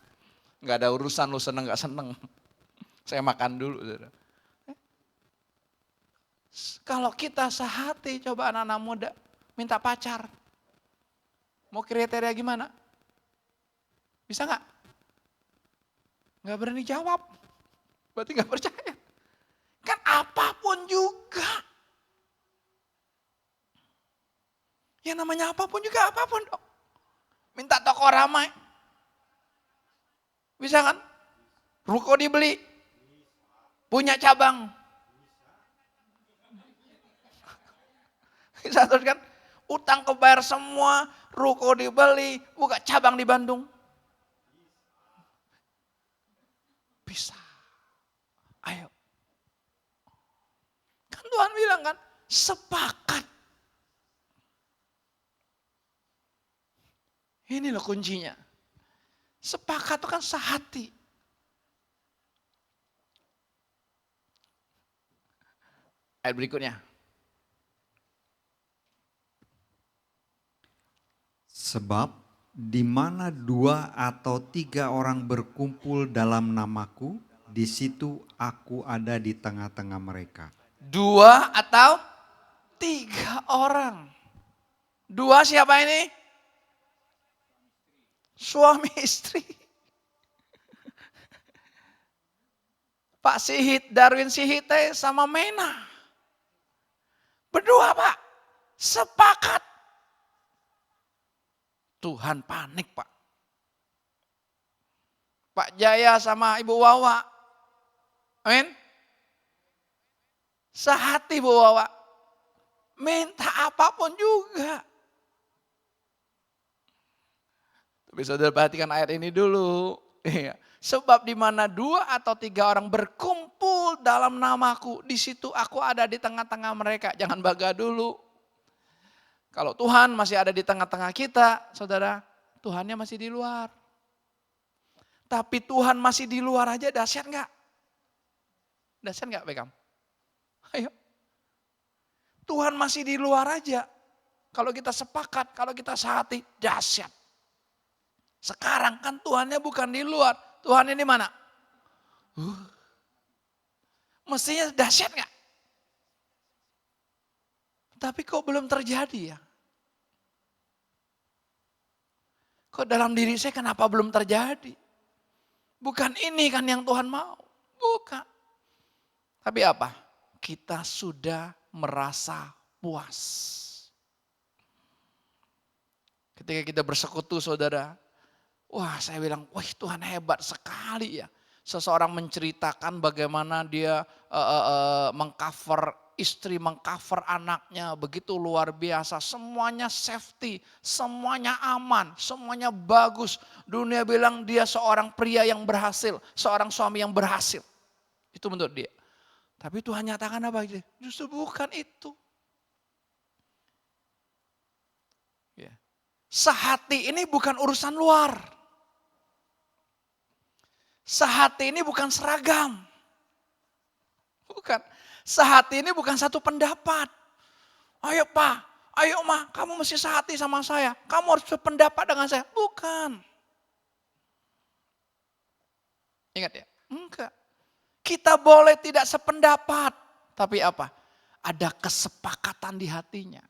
Nggak ada urusan lu senang nggak senang. Saya makan dulu. Kalau kita sehati, coba anak-anak muda minta pacar. Mau kriteria gimana? Bisa nggak? Nggak berani jawab. Berarti nggak percaya. Kan apapun juga. Ya namanya apapun juga apapun dong. Minta toko ramai. Bisa kan? Ruko dibeli. Punya cabang. Bisa terus kan? Utang kebayar semua. Ruko dibeli. Buka cabang di Bandung. Bisa. Ayo. Kan Tuhan bilang kan, sepakat. Ini loh kuncinya. Sepakat itu kan sehati. Ayat berikutnya. Sebab di mana 2 atau 3 orang berkumpul dalam namaku, di situ aku ada di tengah-tengah mereka. 2 atau 3 orang. 2 siapa ini? Suami istri. Pak Sihit, Darwin Sihite sama Mena. Berdua Pak, sepakat. Tuhan panik Pak. Pak Jaya sama Ibu Wawa. Amin. Sehati Bu Wawa. Minta apapun juga. Tapi saudara perhatikan ayat ini dulu. Sebab di mana 2 atau 3 orang berkumpul dalam namaku, di situ aku ada di tengah-tengah mereka. Jangan bangga dulu. Kalau Tuhan masih ada di tengah-tengah kita, saudara, Tuhannya masih di luar. Tapi Tuhan masih di luar aja, dahsyat enggak? Dahsyat enggak Bekam? Ayo. Tuhan masih di luar aja. Kalau kita sepakat, kalau kita sehati, dahsyat. Sekarang kan Tuhannya bukan di luar, Tuhannya di mana? Mestinya dahsyat enggak? Tapi kok belum terjadi ya? Kok dalam diri saya kenapa belum terjadi? Bukan ini kan yang Tuhan mau. Bukan. Tapi apa? Kita sudah merasa puas. Ketika kita bersekutu saudara. Wah saya bilang, wah Tuhan hebat sekali ya. Seseorang menceritakan bagaimana dia mengcover istri, mengcover anaknya. Begitu luar biasa, semuanya safety, semuanya aman, semuanya bagus. Dunia bilang dia seorang pria yang berhasil, seorang suami yang berhasil. Itu menurut dia. Tapi Tuhan nyatakan apa? Justru bukan itu. Ya. Sehati ini bukan urusan luar. Sehati ini bukan seragam. Bukan. Sehati ini bukan satu pendapat. Ayo Pak, ayo Ma, kamu mesti sehati sama saya. Kamu harus berpendapat dengan saya. Bukan. Ingat ya? Enggak. Kita boleh tidak sependapat. Tapi apa? Ada kesepakatan di hatinya.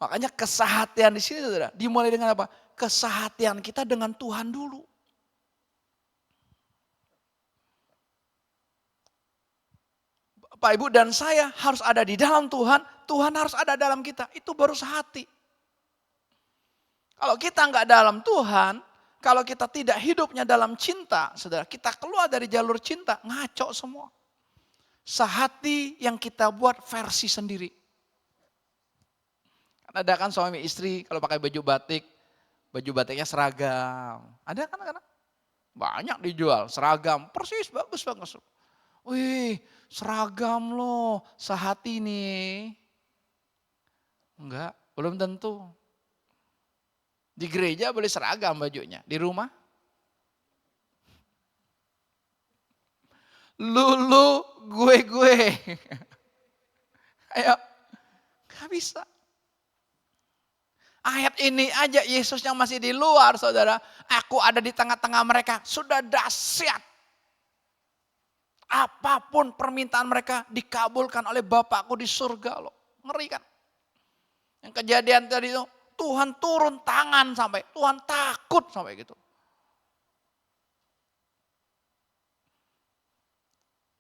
Makanya kesehatian di sini saudara, dimulai dengan apa? Kesehatian kita dengan Tuhan dulu. Bapak, Ibu, dan saya harus ada di dalam Tuhan, Tuhan harus ada dalam kita. Itu baru sehati. Kalau kita nggak dalam Tuhan, kalau kita tidak hidupnya dalam cinta, saudara, kita keluar dari jalur cinta, ngaco semua. Sehati yang kita buat versi sendiri. Ada kan suami istri kalau pakai baju batiknya seragam. Ada kan anak-anak? Banyak dijual, seragam, persis bagus. Wih, seragam loh, sehati nih. Enggak, belum tentu. Di gereja boleh seragam bajunya, di rumah? Lu, gue. Ayo, gak bisa. Ayat ini aja Yesus yang masih di luar saudara. Aku ada di tengah-tengah mereka. Sudah dahsyat. Apapun permintaan mereka dikabulkan oleh Bapakku di surga loh. Ngeri kan? Yang kejadian tadi itu Tuhan turun tangan sampai. Tuhan takut sampai gitu.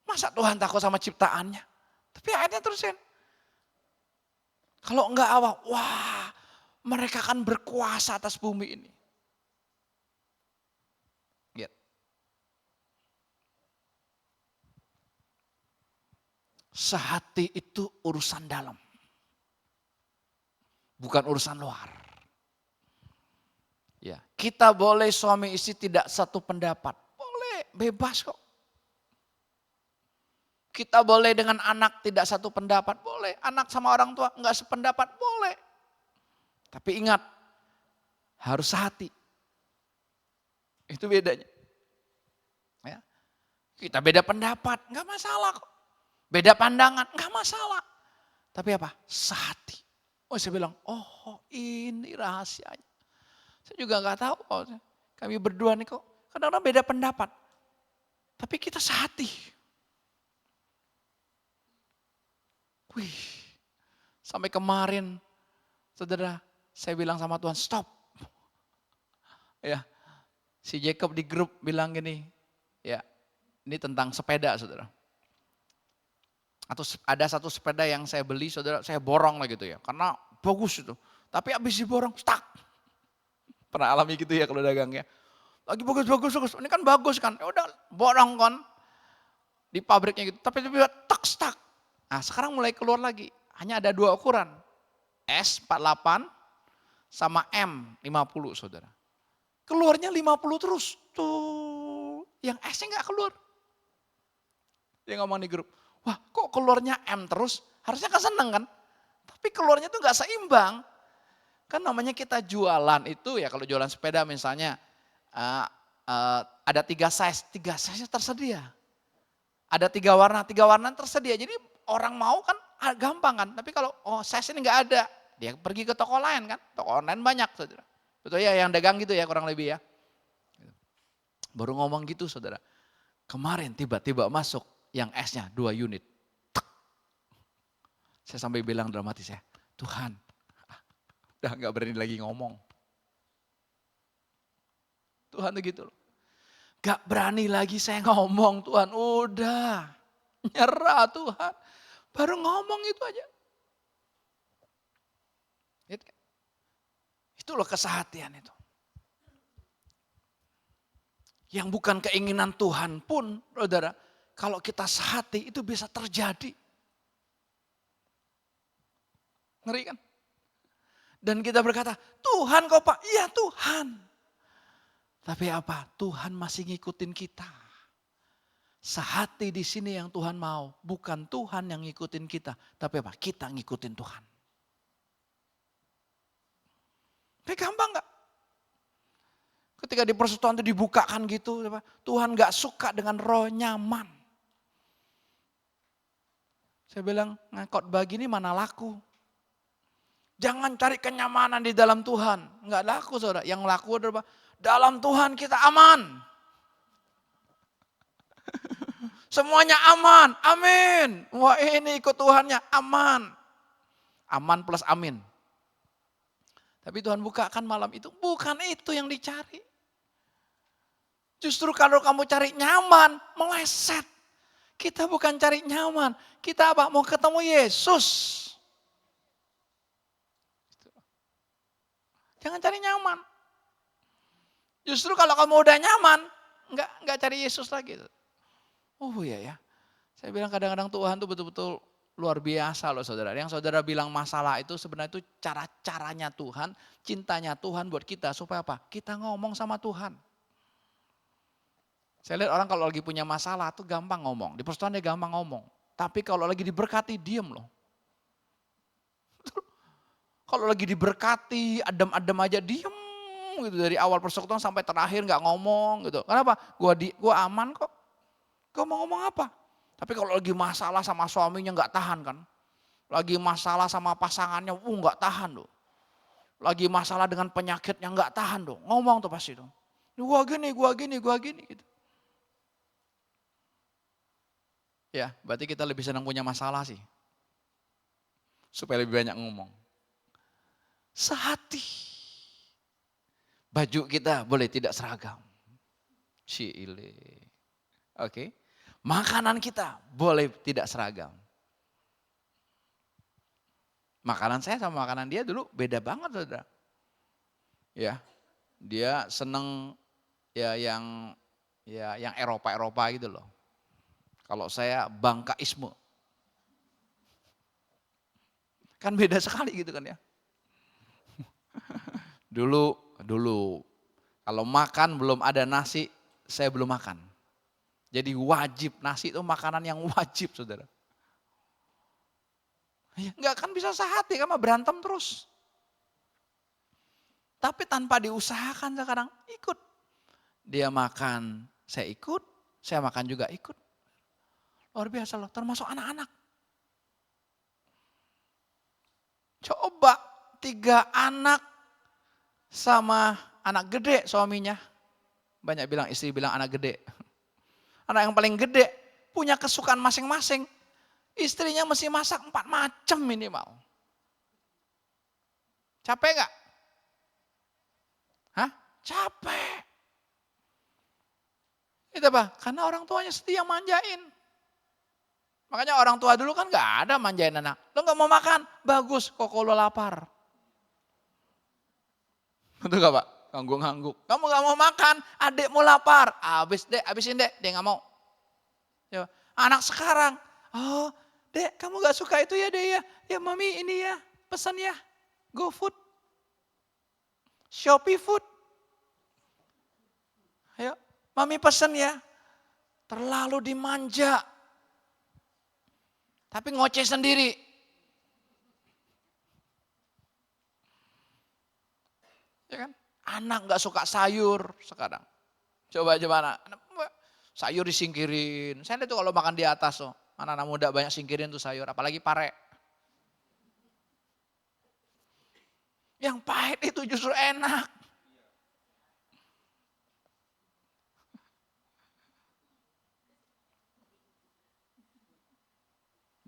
Masa Tuhan takut sama ciptaannya? Tapi ayatnya terusin. Kalau enggak awal, wah mereka akan berkuasa atas bumi ini. Lihat. Sehati itu urusan dalam. Bukan urusan luar. Ya, kita boleh suami istri tidak satu pendapat. Boleh, bebas kok. Kita boleh dengan anak tidak satu pendapat. Boleh, anak sama orang tua enggak sependapat. Boleh. Tapi ingat, harus sehati. Itu bedanya. Ya. Kita beda pendapat, enggak masalah kok. Beda pandangan, enggak masalah. Tapi apa? Sehati. Oh saya bilang, oh ini rahasianya. Saya juga enggak tahu kok. Kami berdua nih kok, kadang-kadang beda pendapat. Tapi kita sehati. Wih, sampai kemarin, saudara, saya bilang sama Tuhan, stop. Ya, si Jacob di grup bilang gini, ya, ini tentang sepeda, saudara. Atau ada satu sepeda yang saya beli, saudara, saya borong lah gitu ya, karena bagus itu. Tapi habis diborong, stuck. Pernah alami gitu ya kalau dagang ya. Lagi bagus, ini kan bagus kan, ya udah borong kan di pabriknya gitu. Tapi tiba-tiba stuck. Nah sekarang mulai keluar lagi, hanya ada 2 ukuran, S48 sama M50 saudara. Keluarnya 50 terus. Tuh, yang S-nya gak keluar. Dia ngomong di grup, wah kok keluarnya M terus? Harusnya kan seneng kan? Tapi keluarnya tuh gak seimbang. Kan namanya kita jualan itu ya, kalau jualan sepeda misalnya ada 3 size, 3 size tersedia. Ada 3 warna tersedia. Jadi orang mau kan gampang kan. Tapi kalau size ini gak ada, dia pergi ke toko lain kan, toko online banyak saudara. Betul ya yang dagang gitu ya kurang lebih ya. Baru ngomong gitu saudara. Kemarin tiba-tiba masuk yang S-nya 2 unit. Saya sampai bilang dalam hati saya, Tuhan udah gak berani lagi ngomong. Tuhan tuh gitu loh. Gak berani lagi saya ngomong Tuhan, udah nyerah Tuhan. Baru ngomong itu aja. Itu loh kesehatian itu. Yang bukan keinginan Tuhan pun, saudara, kalau kita sehati itu bisa terjadi. Ngeri kan? Dan kita berkata, Tuhan kok Pak? Iya Tuhan. Tapi apa? Tuhan masih ngikutin kita. Sehati di sini yang Tuhan mau, bukan Tuhan yang ngikutin kita, tapi apa? Kita ngikutin Tuhan. Gampang gak? Ketika di persekutuan itu dibukakan gitu, Tuhan gak suka dengan roh nyaman. Saya bilang, khotbah gini mana laku. Jangan cari kenyamanan di dalam Tuhan. Gak laku saudara, yang laku adalah dalam Tuhan kita aman. Semuanya aman, amin. Wah ini ikut Tuhannya, aman. Aman plus amin. Tapi Tuhan bukakan malam itu, bukan itu yang dicari. Justru kalau kamu cari nyaman, meleset. Kita bukan cari nyaman, kita apa? Mau ketemu Yesus. Jangan cari nyaman. Justru kalau kamu udah nyaman, enggak cari Yesus lagi. Oh iya ya, saya bilang kadang-kadang Tuhan tuh betul-betul luar biasa loh saudara. Yang saudara bilang masalah itu sebenarnya itu cara-caranya Tuhan, cintanya Tuhan buat kita. Supaya apa? Kita ngomong sama Tuhan. Saya lihat orang kalau lagi punya masalah tuh gampang ngomong. Di persekutuan dia gampang ngomong. Tapi kalau lagi diberkati diem loh. Kalau lagi diberkati adem-adem aja diem gitu. Dari awal persekutuan sampai terakhir gak ngomong gitu. Kenapa? Gua aman kok. Gua mau ngomong apa? Tapi kalau lagi masalah sama suaminya gak tahan kan. Lagi masalah sama pasangannya gak tahan loh. Lagi masalah dengan penyakitnya gak tahan loh. Ngomong tuh pasti tuh. Gua gini gitu. Ya, berarti kita lebih senang punya masalah sih. Supaya lebih banyak ngomong. Sehati. Baju kita boleh tidak seragam. Cile. Oke. Makanan kita boleh tidak seragam. Makanan saya sama makanan dia dulu beda banget saudara. Ya, dia seneng ya yang Eropa gitu loh. Kalau saya bangkaisme. Kan beda sekali gitu kan ya. Dulu kalau makan belum ada nasi, saya belum makan. Jadi wajib, nasi itu makanan yang wajib saudara. Ya, nggak akan bisa sehati karena berantem terus. Tapi tanpa diusahakan sekarang ikut. Dia makan, saya ikut, saya makan juga ikut. Luar biasa loh, termasuk anak-anak. Coba 3 anak sama anak gede suaminya. Banyak bilang istri bilang anak gede. Anak yang paling gede punya kesukaan masing-masing. Istrinya mesti masak 4 macam minimal. Capek gak? Hah? Capek. Itu apa? Karena orang tuanya setia manjain. Makanya orang tua dulu kan gak ada manjain anak. Lo gak mau makan? Bagus, kok lo lapar. Betul gak Pak? Ngangguk-ngangguk. Kamu gak mau makan, adikmu lapar. Abisin dek, dia gak mau. Ya. Anak sekarang, oh dek kamu gak suka itu ya dek ya. Ya mami ini ya, pesan ya. GoFood. Shopee Food. Ayo, mami pesan ya. Terlalu dimanja. Tapi ngoceh sendiri. Ya kan? Anak gak suka sayur sekarang. Coba anak sayur disingkirin. Saya lihat tuh kalau makan di atas tuh. Anak-anak muda banyak singkirin tuh sayur. Apalagi pare. Yang pahit itu justru enak.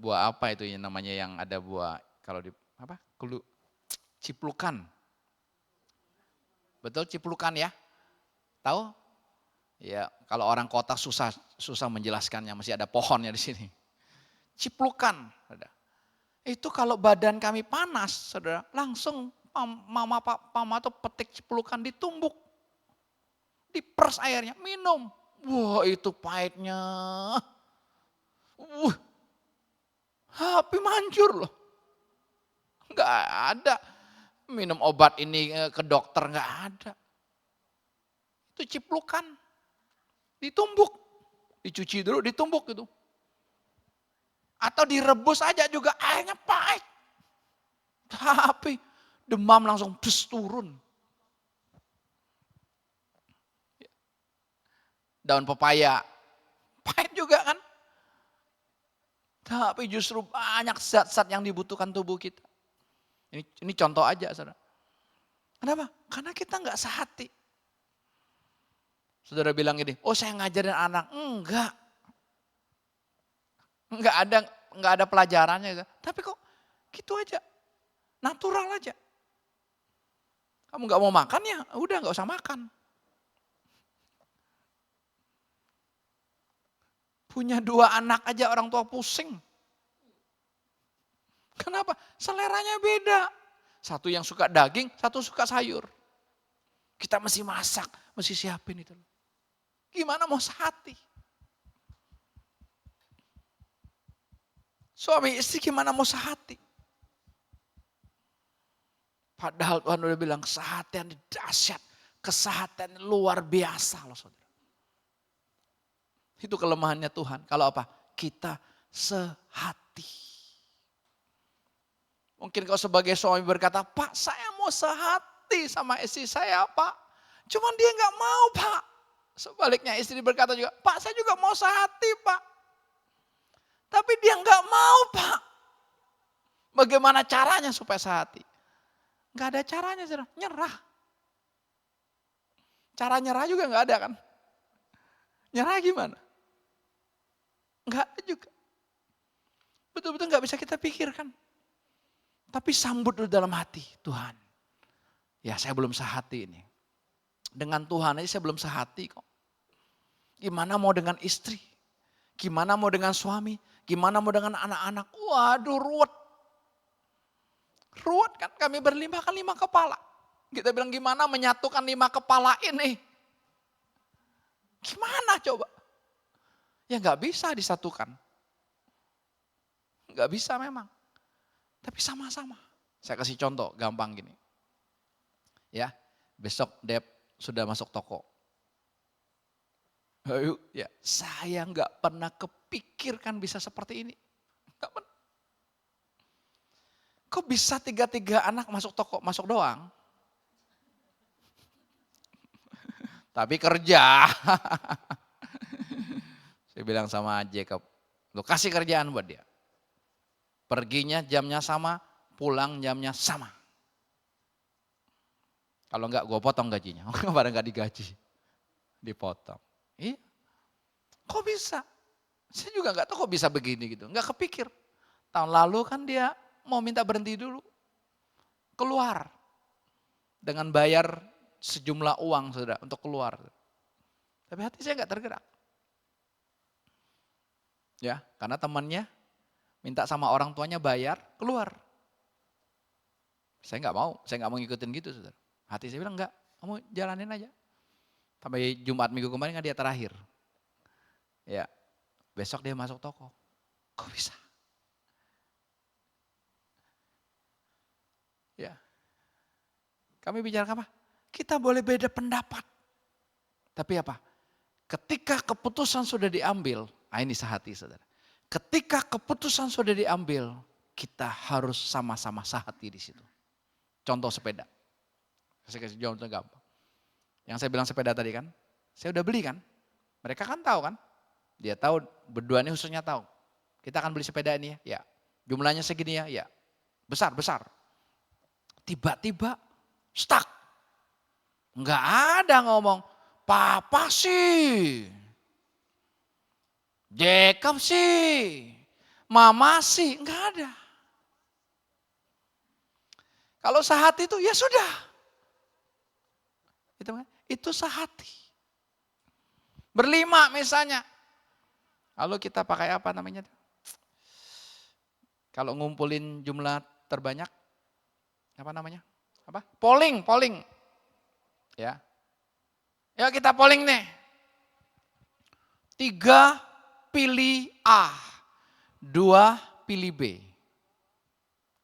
Buah apa itu yang namanya yang ada buah kalau di apa? Ciplukan. Betul ciplukan ya? Tahu? Ya, kalau orang kota susah menjelaskannya, masih ada pohonnya di sini. Ciplukan, saudara. Itu kalau badan kami panas, saudara, langsung mama tuh petik ciplukan ditumbuk. Diperes airnya, minum. Wah, itu pahitnya. Tapi manjur loh. Enggak ada. Minum obat ini ke dokter enggak ada. Itu ciplukan. Ditumbuk. Dicuci dulu, ditumbuk gitu. Atau direbus aja juga airnya pahit. Tapi demam langsung turun. Daun pepaya. Pahit juga kan. Tapi justru banyak zat-zat yang dibutuhkan tubuh kita. Ini contoh aja, saudara. Kenapa? Karena kita nggak sehati. Saudara bilang gini, oh saya ngajarin anak. Enggak. nggak ada pelajarannya. Tapi kok gitu aja, natural aja. Kamu nggak mau makan ya, udah nggak usah makan. Punya 2 anak aja orang tua pusing. Kenapa? Seleranya beda. Satu yang suka daging, satu suka sayur. Kita mesti masak, mesti siapin itu. Gimana mau sehati? Suami istri gimana mau sehati? Padahal Tuhan udah bilang kesehatan dahsyat, kesehatan luar biasa loh saudara. Itu kelemahannya Tuhan. Kalau apa? Kita sehati. Mungkin kau sebagai suami berkata, Pak saya mau sehati sama istri saya Pak. Cuman dia nggak mau Pak. Sebaliknya istri berkata juga, Pak saya juga mau sehati Pak. Tapi dia nggak mau Pak. Bagaimana caranya supaya sehati? Nggak ada caranya, saudara. Nyerah. Cara nyerah juga nggak ada kan? Nyerah gimana? Nggak ada juga. Betul-betul nggak bisa kita pikirkan. Tapi sambut dulu dalam hati, Tuhan. Ya saya belum sehati ini. Dengan Tuhan aja saya belum sehati kok. Gimana mau dengan istri? Gimana mau dengan suami? Gimana mau dengan anak-anak? Waduh ruwet. Ruwet kan, kami berlima kan 5 kepala. Kita bilang gimana menyatukan 5 kepala ini. Gimana coba? Ya nggak bisa disatukan. Nggak bisa memang. Tapi sama-sama. Saya kasih contoh gampang gini. Ya, besok Dep sudah masuk toko. Ayo, ya saya nggak pernah kepikirkan bisa seperti ini. Nggak pernah. Kok bisa 3 anak masuk toko, masuk doang? Tapi kerja. Saya bilang sama Jacob, lu kasih kerjaan buat dia. Perginya jamnya sama, pulang jamnya sama. Kalau enggak gue potong gajinya, pada enggak digaji. Dipotong. Iya. Kok bisa? Saya juga enggak tahu kok bisa begini gitu, enggak kepikir. Tahun lalu kan dia mau minta berhenti dulu. Keluar. Dengan bayar sejumlah uang saudara untuk keluar. Tapi hati saya enggak tergerak. Ya, karena temannya minta sama orang tuanya bayar, keluar. Saya enggak mau ngikutin gitu saudara. Hati saya bilang enggak, kamu jalanin aja. Sampai Jumat minggu kemarin kan dia terakhir. Ya, besok dia masuk toko. Kok bisa? Ya. Kami bicara apa? Kita boleh beda pendapat. Tapi apa? Ketika keputusan sudah diambil, ini sehati saudara. Ketika keputusan sudah diambil, kita harus sama-sama sehati di situ. Contoh sepeda. Saya kasih contoh gampang. Yang saya bilang sepeda tadi kan, saya udah beli kan. Mereka kan tahu kan. Dia tahu, berdua ini khususnya tahu. Kita akan beli sepeda ini ya. Jumlahnya segini ya. Besar. Tiba-tiba stuck. Enggak ada ngomong, Papa sih. Jacob sih. Mama sih. Enggak ada. Kalau sehati itu ya sudah. Itu sehati. Berlima misalnya. Lalu kita pakai apa namanya? Kalau ngumpulin jumlah terbanyak, apa namanya? Apa? Polling. Ya. Ya kita polling nih. 3 pilih A, 2 pilih B.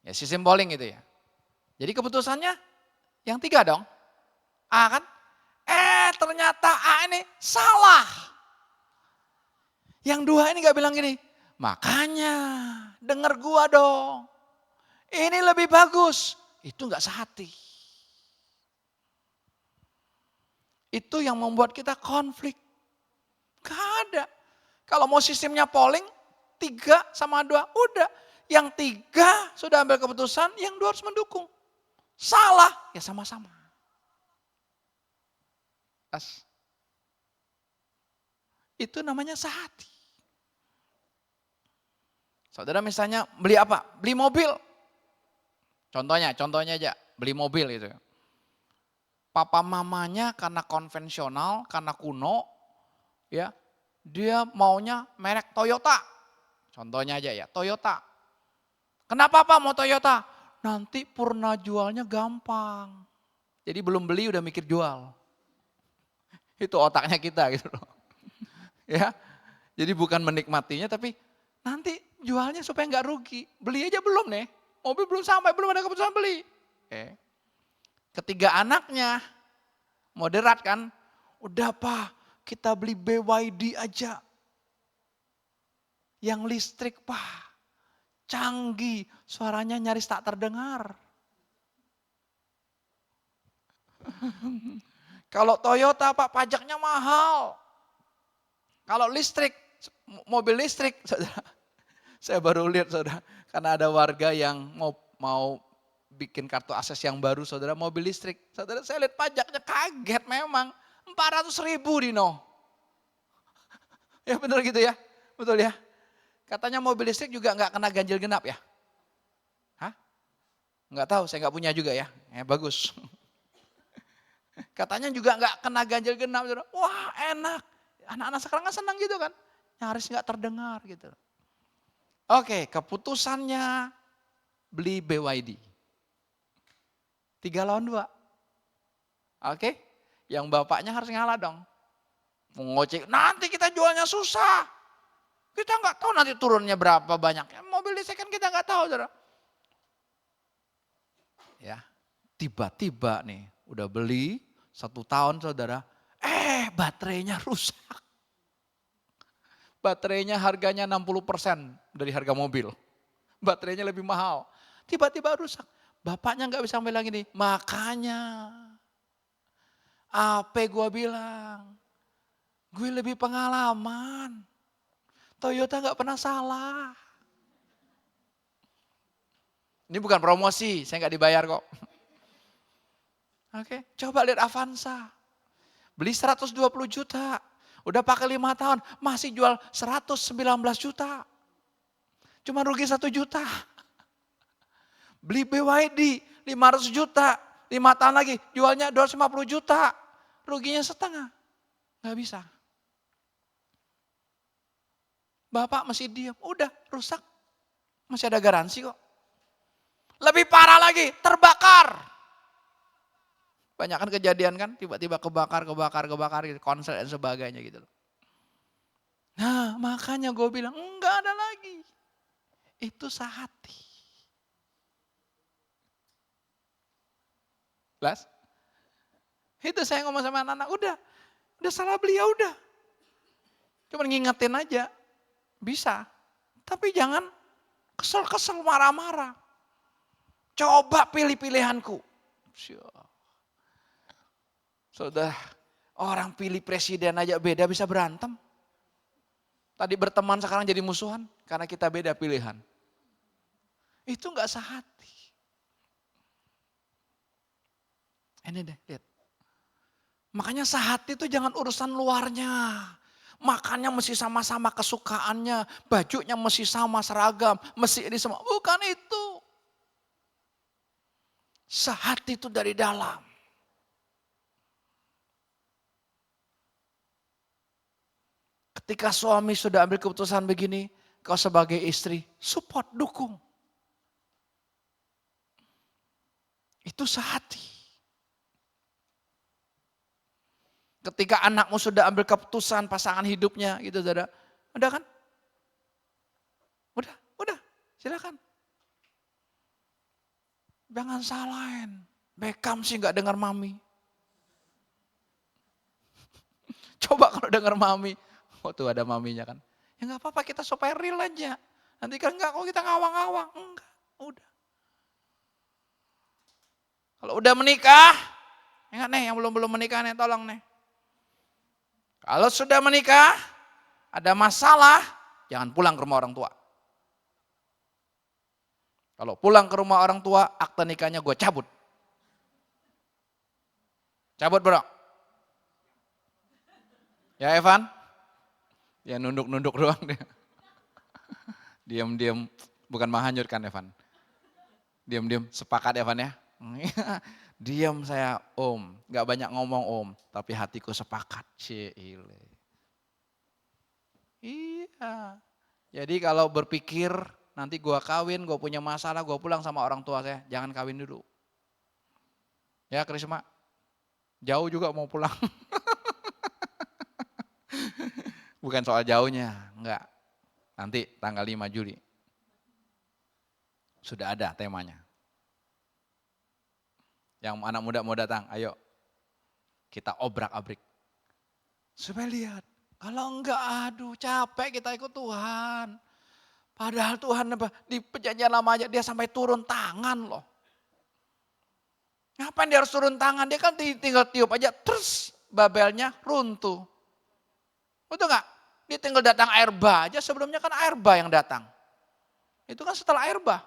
Ya sistem polling itu ya. Jadi keputusannya yang 3 dong. A kan? Ternyata A ini salah. Yang 2 ini gak bilang gini, makanya denger gua dong. Ini lebih bagus. Itu gak sehati. Itu yang membuat kita konflik. Gak ada. Kalau mau sistemnya polling, 3 sama 2, udah. Yang 3 sudah ambil keputusan, yang 2 harus mendukung. Salah, ya sama-sama. Itu namanya sehati. Saudara misalnya beli apa? Beli mobil. Contohnya aja, beli mobil itu. Papa mamanya karena konvensional, karena kuno, ya dia maunya merek Toyota. Contohnya aja ya, Toyota. Kenapa Pak mau Toyota? Nanti purna jualnya gampang. Jadi belum beli udah mikir jual. Itu otaknya kita gitu loh. Ya, jadi bukan menikmatinya tapi nanti jualnya supaya nggak rugi. Beli aja belum nih, mobil belum sampai, belum ada keputusan beli. Ketiga anaknya moderat kan, udah Pak kita beli BYD aja. Yang listrik Pak, canggih, suaranya nyaris tak terdengar. Kalau Toyota Pak pajaknya mahal. Kalau listrik, mobil listrik, saudara, saya baru lihat saudara, karena ada warga yang mau bikin kartu akses yang baru saudara, mobil listrik. Saudara saya lihat pajaknya kaget memang, 400.000 Dino. Ya benar gitu ya, betul ya. Katanya mobil listrik juga nggak kena ganjil genap ya? Hah? Nggak tahu, saya nggak punya juga ya. Bagus. Katanya juga nggak kena ganjil genap. Wah enak. Anak-anak sekarang kan senang gitu kan. Nyaris nggak terdengar gitu. Oke, keputusannya beli BYD. 3 lawan 2. Oke, yang bapaknya harus ngalah dong. Ngocek, nanti kita jualnya susah. Kita nggak tahu nanti turunnya berapa banyak. Mobil listrik kan kita nggak tahu, saudara. Ya, tiba-tiba nih, udah beli 1 tahun, saudara. Baterainya rusak. Baterainya harganya 60% dari harga mobil. Baterainya lebih mahal. Tiba-tiba rusak. Bapaknya nggak bisa bilang gini, makanya apa gua bilang, gue lebih pengalaman. Toyota nggak pernah salah. Ini bukan promosi, saya nggak dibayar kok. Oke, coba lihat Avanza. Beli 120 juta, udah pakai 5 tahun, masih jual 119 juta. Cuma rugi 1 juta. Beli BYD 500 juta, 5 tahun lagi jualnya 250 juta. Ruginya setengah, nggak bisa. Bapak masih diam, udah rusak. Masih ada garansi kok. Lebih parah lagi, terbakar. Banyak kan kejadian kan, tiba-tiba kebakar, gitu, konsel dan sebagainya gitu loh. Nah makanya gue bilang, enggak ada lagi. Itu sehati. Jelas? Itu saya ngomong sama anak-anak, udah salah beli ya udah. Cuma ngingetin aja, bisa. Tapi jangan kesel-kesel, marah-marah. Coba pilih pilihanku. Sudah orang pilih presiden aja beda bisa berantem. Tadi berteman sekarang jadi musuhan karena kita beda pilihan. Itu enggak sehati. Ini deh, lihat. Makanya sehati itu jangan urusan luarnya. Makannya mesti sama-sama kesukaannya, bajunya mesti sama seragam, mesti ini semua. Bukan itu. Sehati itu dari dalam. Ketika suami sudah ambil keputusan begini, kau sebagai istri support, dukung. Itu sehati. Ketika anakmu sudah ambil keputusan pasangan hidupnya gitu, saudara. Udah kan? Udah, silakan. Jangan salahin. Beckham sih gak dengar mami. Coba kalau dengar mami. Oh tuh ada maminya kan. Ya gak apa-apa kita supaya real aja. Nanti kan enggak kok kita ngawang-ngawang. Enggak, udah. Kalau udah menikah, ingat nih yang belum menikah nih tolong nih. Kalau sudah menikah, ada masalah, jangan pulang ke rumah orang tua. Kalau pulang ke rumah orang tua, akte nikahnya gue cabut. Cabut bro. Ya Evan? Ya nunduk-nunduk doang dia. Diam-diam, bukan menghanyutkan Evan. Diam-diam, sepakat Evan ya? Diam saya Om, gak banyak ngomong Om, tapi hatiku sepakat. Cile. Iya. Jadi kalau berpikir nanti gua kawin, gua punya masalah, gua pulang sama orang tua saya, jangan kawin dulu. Ya Krisma, jauh juga mau pulang. Bukan soal jauhnya, enggak. Nanti tanggal 5 Juli. Sudah ada temanya. Yang anak muda mau datang, ayo kita obrak-abrik. Supaya lihat, kalau enggak aduh capek kita ikut Tuhan. Padahal Tuhan di perjanjian lama aja dia sampai turun tangan loh. Ngapain dia harus turun tangan? Dia kan tinggal tiup aja, terus Babelnya runtuh. Betul enggak? Dia tinggal datang air bah aja, sebelumnya kan air bah yang datang. Itu kan setelah air bah.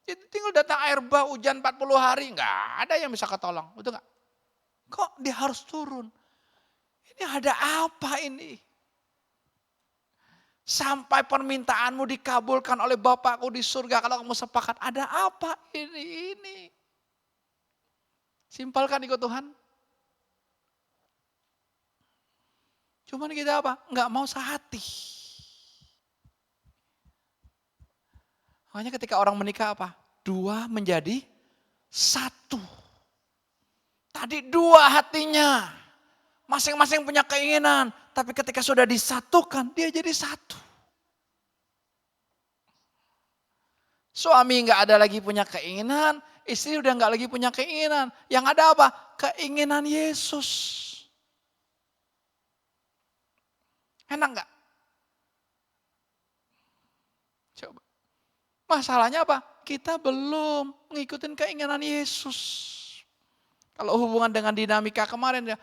Jadi tinggal datang air bah, hujan 40 hari, enggak ada yang bisa ketolong. Betul enggak? Kok dia harus turun? Ini ada apa ini? Sampai permintaanmu dikabulkan oleh Bapakku di surga. Kalau kamu sepakat, ada apa ini? Simpel kan ikut Tuhan? Cuman kita apa? Enggak mau sehati. Makanya ketika orang menikah apa? 2 menjadi 1. Tadi 2 hatinya. Masing-masing punya keinginan. Tapi ketika sudah disatukan, dia jadi 1. Suami enggak ada lagi punya keinginan. Istri udah enggak lagi punya keinginan. Yang ada apa? Keinginan Yesus. Enak enggak? Coba. Masalahnya apa? Kita belum ngikutin keinginan Yesus. Kalau hubungan dengan dinamika kemarin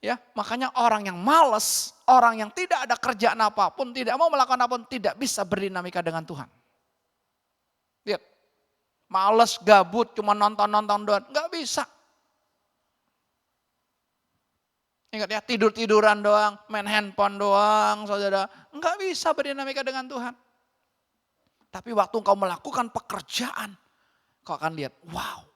ya, makanya orang yang malas, orang yang tidak ada kerjaan apapun, tidak mau melakukan apapun, tidak bisa berdinamika dengan Tuhan. Lihat, malas, gabut, cuma nonton doang, nggak bisa. Ingat ya, tidur-tiduran doang, main handphone doang, saudara, nggak bisa berdinamika dengan Tuhan. Tapi waktu engkau melakukan pekerjaan, kau akan lihat, wow.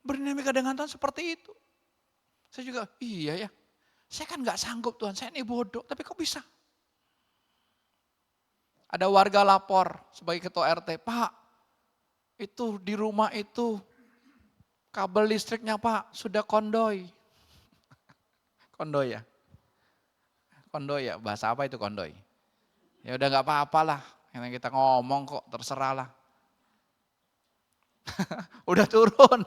Berdinamika dengan Tuhan seperti itu. Saya juga, iya ya. Saya kan gak sanggup Tuhan, saya ini bodoh. Tapi kok bisa? Ada warga lapor sebagai ketua RT, Pak, itu di rumah itu kabel listriknya Pak sudah kondoy. Kondoy ya? Kondoy ya, bahasa apa itu kondoy? Ya udah gak apa-apalah, yang kita ngomong kok terserah lah. Udah turun.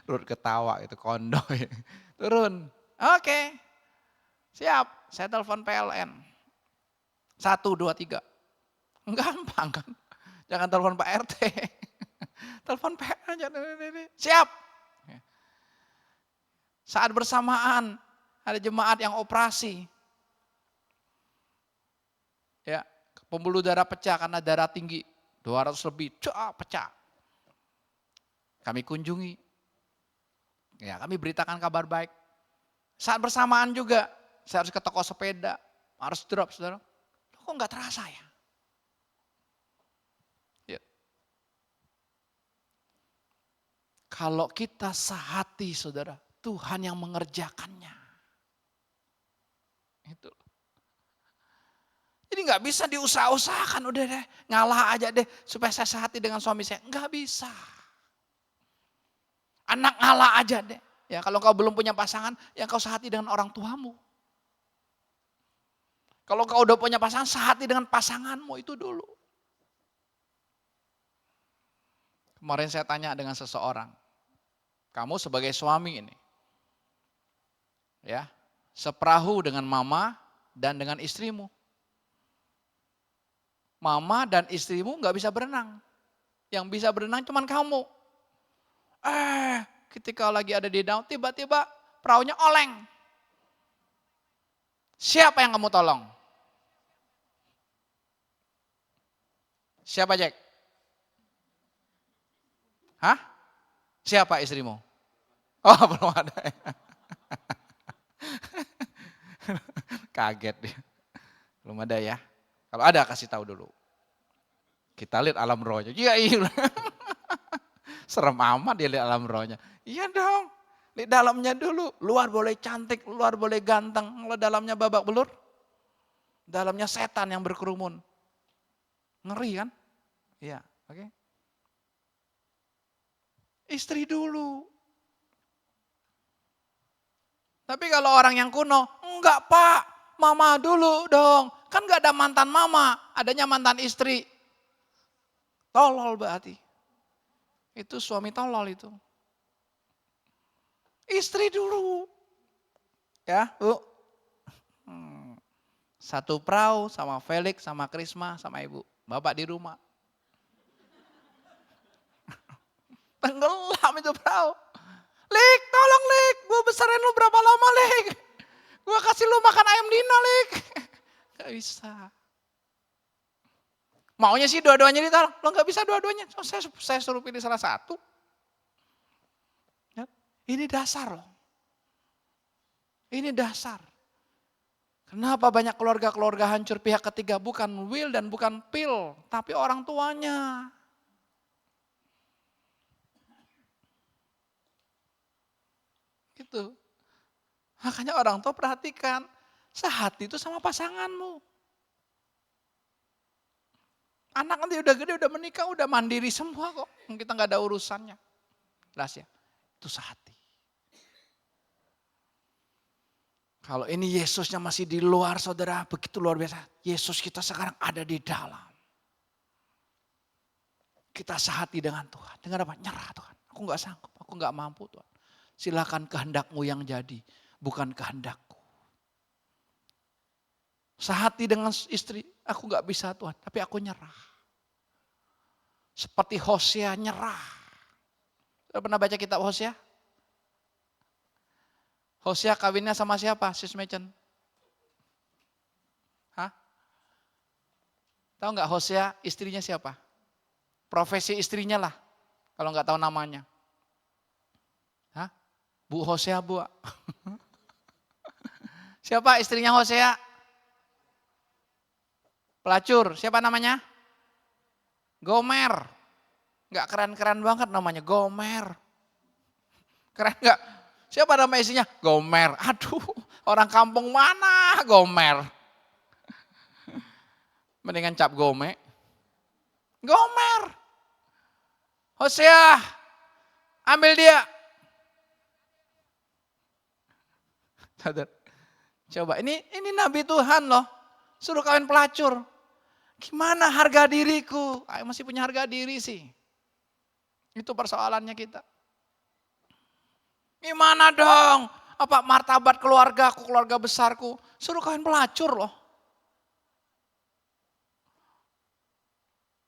Rut ketawa itu kondoy. Turun. Oke. Siap. Saya telepon PLN. 1, 2, 3. Gampang kan. Jangan telepon Pak RT. Telepon PLN. Siap. Saat bersamaan ada jemaat yang operasi. Ya, pembuluh darah pecah karena darah tinggi. 200 lebih. Pecah. Kami kunjungi. Ya, kami beritakan kabar baik. Saat bersamaan juga, saya harus ke toko sepeda. Harus drop, saudara. Kok enggak terasa ya? Ya. Kalau kita sehati, saudara, Tuhan yang mengerjakannya. Itu. Jadi enggak bisa diusaha-usahakan, udah deh, ngalah aja deh supaya saya sehati dengan suami saya. Enggak bisa. Anak ngalah aja deh. Ya, kalau kau belum punya pasangan, ya kau sehati dengan orang tuamu. Kalau kau udah punya pasangan, sehati dengan pasanganmu itu dulu. Kemarin saya tanya dengan seseorang, kamu sebagai suami ini, ya, seperahu dengan mama dan dengan istrimu. Mama dan istrimu nggak bisa berenang. Yang bisa berenang cuma kamu. Ketika lagi ada di danau, tiba-tiba perahunya oleng. Siapa yang kamu tolong? Siapa Jack? Hah? Siapa istrimu? Oh belum ada. Kaget dia. Belum ada ya. Kalau ada kasih tahu dulu. Kita lihat alam rohnya. Iya. Serem amat dia lihat alam rohnya. Iya dong. Lihat dalamnya dulu. Luar boleh cantik, luar boleh ganteng. Kalau dalamnya babak belur. Dalamnya setan yang berkerumun. Ngeri kan? Iya, oke. Istri dulu. Tapi kalau orang yang kuno, enggak Pak, mama dulu dong. Kan enggak ada mantan mama, adanya mantan istri. Tolol berarti. Itu suami tolol itu. Istri dulu. Ya, Bu. Satu perahu sama Felix, sama Krisma, sama Ibu. Bapak di rumah. Tenggelam itu perahu. Lik, tolong Lik, gue besarin lu berapa lama Lik? Gue kasih lu makan ayam Dina Lik. Gak bisa. Maunya sih dua-duanya ditolong, lo gak bisa dua-duanya. So, saya suruh pilih salah satu. Ya, ini dasar loh. Ini dasar. Kenapa banyak keluarga-keluarga hancur pihak ketiga? Bukan Will dan bukan Phil, tapi orang tuanya. Gitu. Makanya orang tua perhatikan, sehati itu sama pasanganmu. Anak nanti udah gede, udah menikah, udah mandiri semua kok. Kita gak ada urusannya. Jelas ya, itu sehati. Kalau ini Yesusnya masih di luar saudara, begitu luar biasa. Yesus kita sekarang ada di dalam. Kita sehati dengan Tuhan. Dengan apa? Nyerah Tuhan. Aku gak sanggup, aku gak mampu Tuhan. Silakan kehendakmu yang jadi, bukan kehendakku. Sehati dengan istri, aku gak bisa Tuhan, tapi aku nyerah. Seperti Hosea nyerah. Sudah pernah baca kitab Hosea? Hosea kawinnya sama siapa? Sis Mecen? Hah? Tahu nggak Hosea istrinya siapa? Profesi istrinya lah, kalau nggak tahu namanya. Hah? Bu Hosea, Bu. Siapa istrinya Hosea? Pelacur, siapa namanya? Gomer. Nggak keren-keren banget namanya, Gomer. Keren nggak? Siapa nama istrinya? Gomer. Aduh, orang kampung mana Gomer? Mendingan cap Gome. Gomer. Hosea, ambil dia. Coba, ini nabi Tuhan loh. Suruh kawin pelacur. Gimana harga diriku? Ayo masih punya harga diri sih. Itu persoalannya kita. Gimana dong? Apa martabat keluargaku, keluarga besarku. Suruh kawin pelacur loh.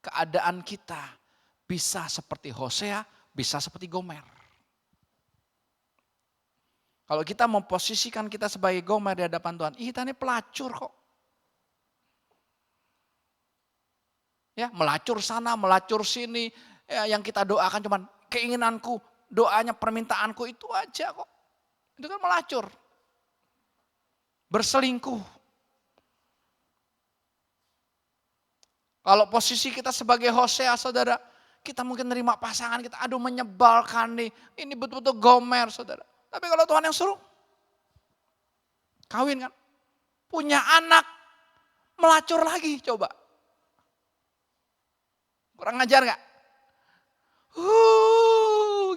Keadaan kita bisa seperti Hosea, bisa seperti Gomer. Kalau kita memposisikan kita sebagai Gomer di hadapan Tuhan, kita ini pelacur kok. Ya, melacur sana, melacur sini. Ya, yang kita doakan cuman keinginanku, doanya, permintaanku itu aja kok. Itu kan melacur. Berselingkuh. Kalau posisi kita sebagai Hosea saudara, kita mungkin nerima pasangan kita, aduh menyebalkan nih. Ini betul-betul Gomer saudara. Tapi kalau Tuhan yang suruh, kawin kan. Punya anak, melacur lagi coba. Kurang ngajar gak?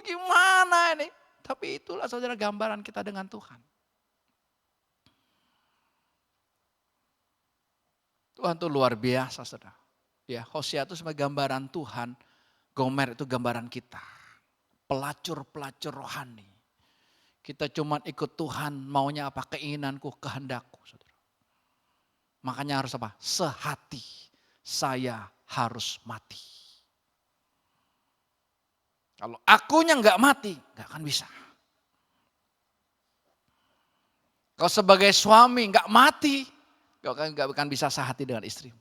Gimana ini? Tapi itulah saudara gambaran kita dengan Tuhan. Tuhan itu luar biasa saudara. Ya, Hosea itu sebagai gambaran Tuhan, Gomer itu gambaran kita. Pelacur-pelacur rohani. Kita cuma ikut Tuhan, maunya apa? Keinginanku, kehendakku saudara. Makanya harus apa? Sehati, saya harus mati. Kalau akunya nggak mati, nggak akan bisa. Kalau sebagai suami nggak mati, nggak akan bisa sehati dengan istrimu.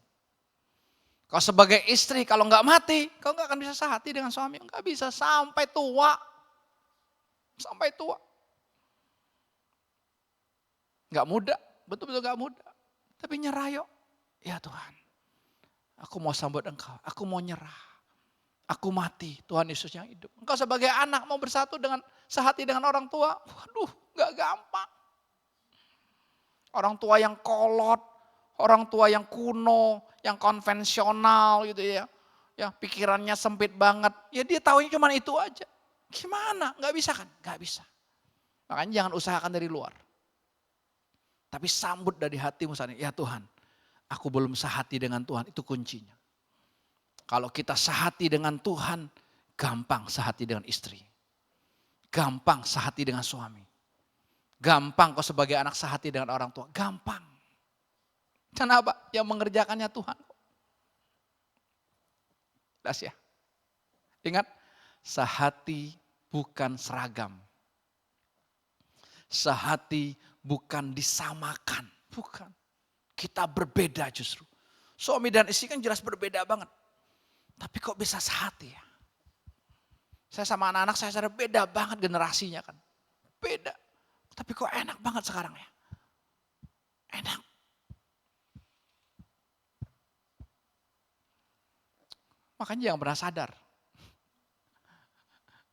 Kau sebagai istri kalau nggak mati, kau nggak akan bisa sehati dengan suami. Nggak bisa sampai tua. Sampai tua. Nggak muda, betul-betul nggak muda. Tapi nyerah yuk. Ya Tuhan, aku mau sambut Engkau, aku mau nyerah. Aku mati, Tuhan Yesus yang hidup. Engkau sebagai anak mau bersatu dengan sehati dengan orang tua. Waduh, nggak gampang. Orang tua yang kolot, orang tua yang kuno, yang konvensional gitu ya. Ya pikirannya sempit banget. Ya dia taunya cuma itu aja. Gimana? Gak bisa kan? Gak bisa. Makanya jangan usahakan dari luar. Tapi sambut dari hatimu sana. Ya Tuhan, aku belum sehati dengan Tuhan. Itu kuncinya. Kalau kita sehati dengan Tuhan, gampang sehati dengan istri. Gampang sehati dengan suami. Gampang kau sebagai anak sehati dengan orang tua. Gampang. Kenapa? Yang mengerjakannya Tuhan. Das ya. Ingat, sehati bukan seragam. Sehati bukan disamakan. Bukan. Kita berbeda justru. Suami dan istri kan jelas berbeda banget. Tapi kok bisa sehati ya? Saya sama anak-anak saya sadar beda banget generasinya kan. Beda. Tapi kok enak banget sekarang ya. Enak. Makanya jangan pernah sadar.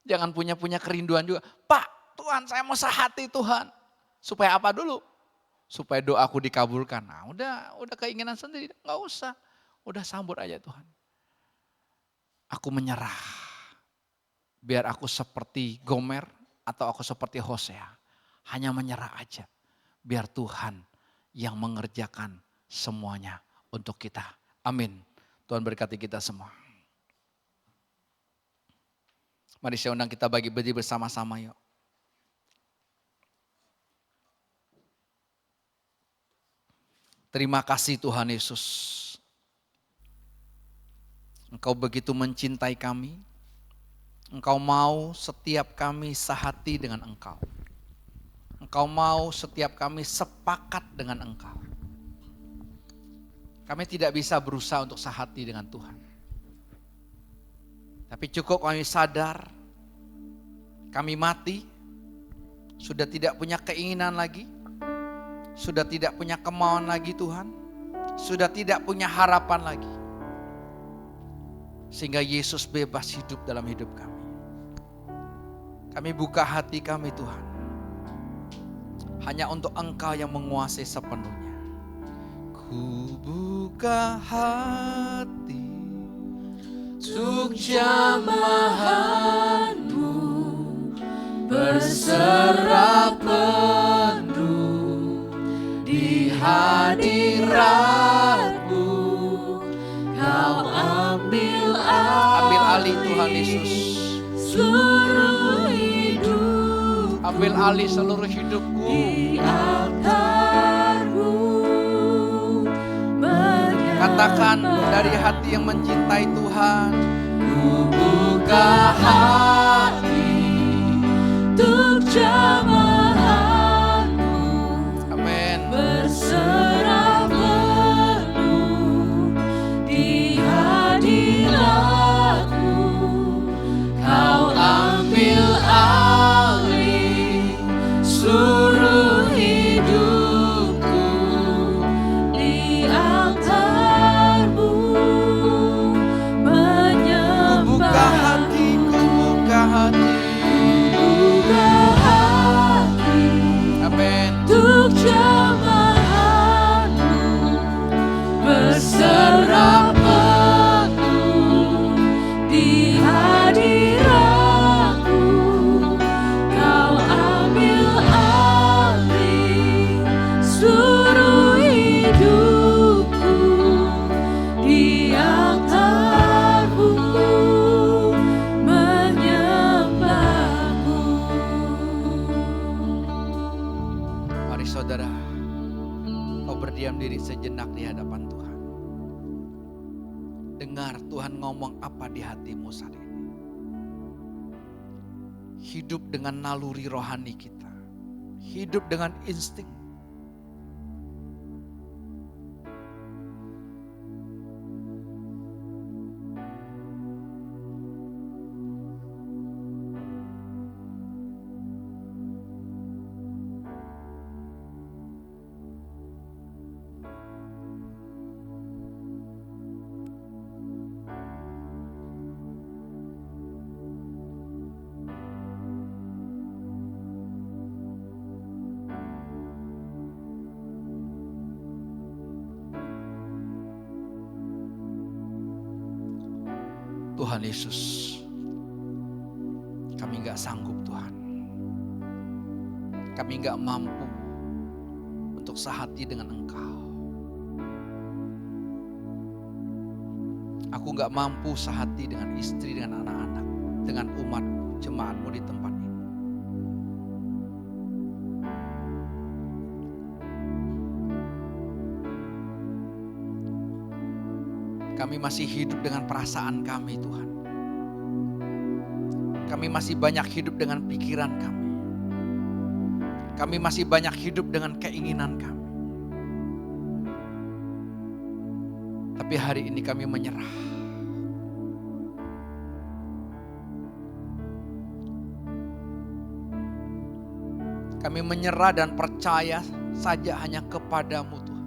Jangan punya kerinduan juga. Pak, Tuhan saya mau sehati Tuhan. Supaya apa dulu? Supaya doaku dikabulkan. Nah udah keinginan sendiri. Gak usah. Udah sambut aja Tuhan. Aku menyerah. Biar aku seperti Gomer atau aku seperti Hosea. Hanya menyerah aja. Biar Tuhan yang mengerjakan semuanya untuk kita. Amin. Tuhan berkati kita semua. Mari saya undang kita bagi berdiri bersama-sama yuk. Terima kasih Tuhan Yesus. Engkau begitu mencintai kami. Engkau mau setiap kami sehati dengan Engkau. Engkau mau setiap kami sepakat dengan Engkau. Kami tidak bisa berusaha untuk sehati dengan Tuhan. Tapi cukup kami sadar, kami mati, sudah tidak punya keinginan lagi, sudah tidak punya kemauan lagi Tuhan, sudah tidak punya harapan lagi. Sehingga Yesus bebas hidup dalam hidup kami. Kami buka hati kami Tuhan. Hanya untuk Engkau yang menguasai sepenuhnya. Ku buka hati untuk jamahan-Mu, berserah penuh di hadirat-Mu. Kau ambil alih Tuhan Yesus. Seluruh hidup. Ambil alih seluruh hidupku. Di altar-Mu. Katakan dari hati yang mencintai Tuhan. Ku buka hati untuk jamahan-Mu. Amin. Berserah penuh di hadirat-Mu. Kau ambil alih seluruh hidupku di altar-Mu. Menyembah. Buka hatiku, buka hati. Buka hati. Amin. Untuk jamahan-Mu. Berserah penuh di hadirat-Mu. Kau ambil alih seluruh hidupku di altar-Mu. Menyembah-Mu. Mari saudara, kau berdiam diri sejenak di hadapan Tuhan. Dengar Tuhan ngomong apa di hatimu saat ini. Hidup dengan naluri rohani kita. Hidup dengan insting. Tuhan Yesus, kami nggak sanggup Tuhan. Kami nggak mampu untuk sehati dengan Engkau. Aku nggak mampu sehati dengan istri, dengan anak-anak, dengan umatku, jemaatmu di tempat ini. Kami masih hidup dengan perasaan kami Tuhan. Kami masih banyak hidup dengan pikiran kami. Kami masih banyak hidup dengan keinginan kami. Tapi hari ini kami menyerah. Kami menyerah dan percaya saja hanya kepadamu Tuhan.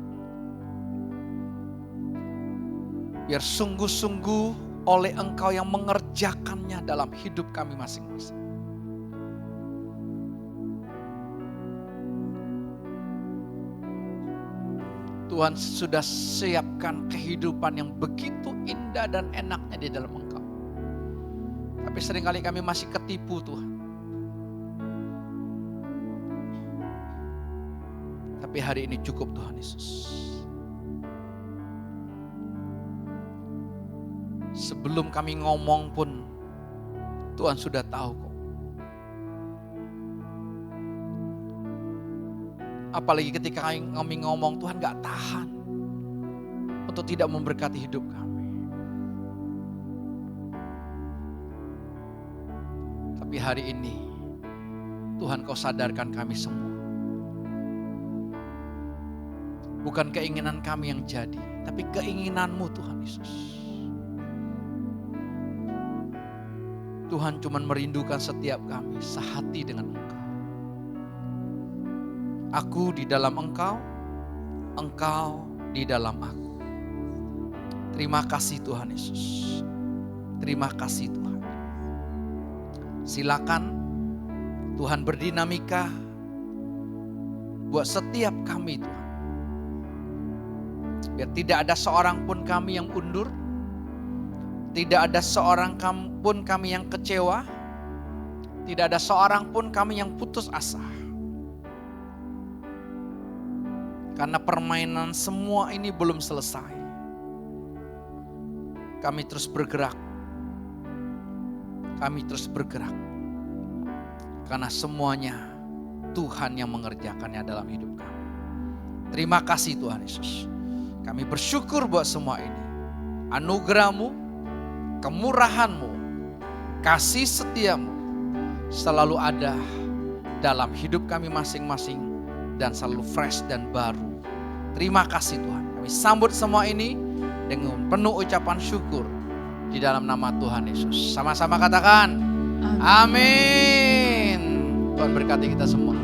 Biar sungguh-sungguh oleh Engkau yang mengerjakannya dalam hidup kami masing-masing. Tuhan sudah siapkan kehidupan yang begitu indah dan enaknya di dalam Engkau. Tapi seringkali kami masih ketipu Tuhan. Tapi hari ini cukup Tuhan Yesus. Sebelum kami ngomong pun Tuhan sudah tahu kok. Apalagi ketika kami ngomong, Tuhan gak tahan untuk tidak memberkati hidup kami. Tapi hari ini Tuhan Kau sadarkan kami semua. Bukan keinginan kami yang jadi, tapi keinginan-Mu Tuhan Yesus. Tuhan cuma merindukan setiap kami sehati dengan Engkau. Aku di dalam Engkau, Engkau di dalam aku. Terima kasih Tuhan Yesus. Terima kasih Tuhan. Silakan Tuhan berdinamika buat setiap kami Tuhan. Biar tidak ada seorang pun kami yang undur. Tidak ada seorang pun kami yang kecewa. Tidak ada seorang pun kami yang putus asa. Karena permainan semua ini belum selesai. Kami terus bergerak. Kami terus bergerak. Karena semuanya Tuhan yang mengerjakannya dalam hidup kami. Terima kasih Tuhan Yesus. Kami bersyukur buat semua ini. Anugerah-Mu, kemurahan-Mu, kasih setia-Mu selalu ada dalam hidup kami masing-masing. Dan selalu fresh dan baru. Terima kasih Tuhan. Kami sambut semua ini dengan penuh ucapan syukur di dalam nama Tuhan Yesus. Sama-sama katakan amin. Tuhan berkati kita semua.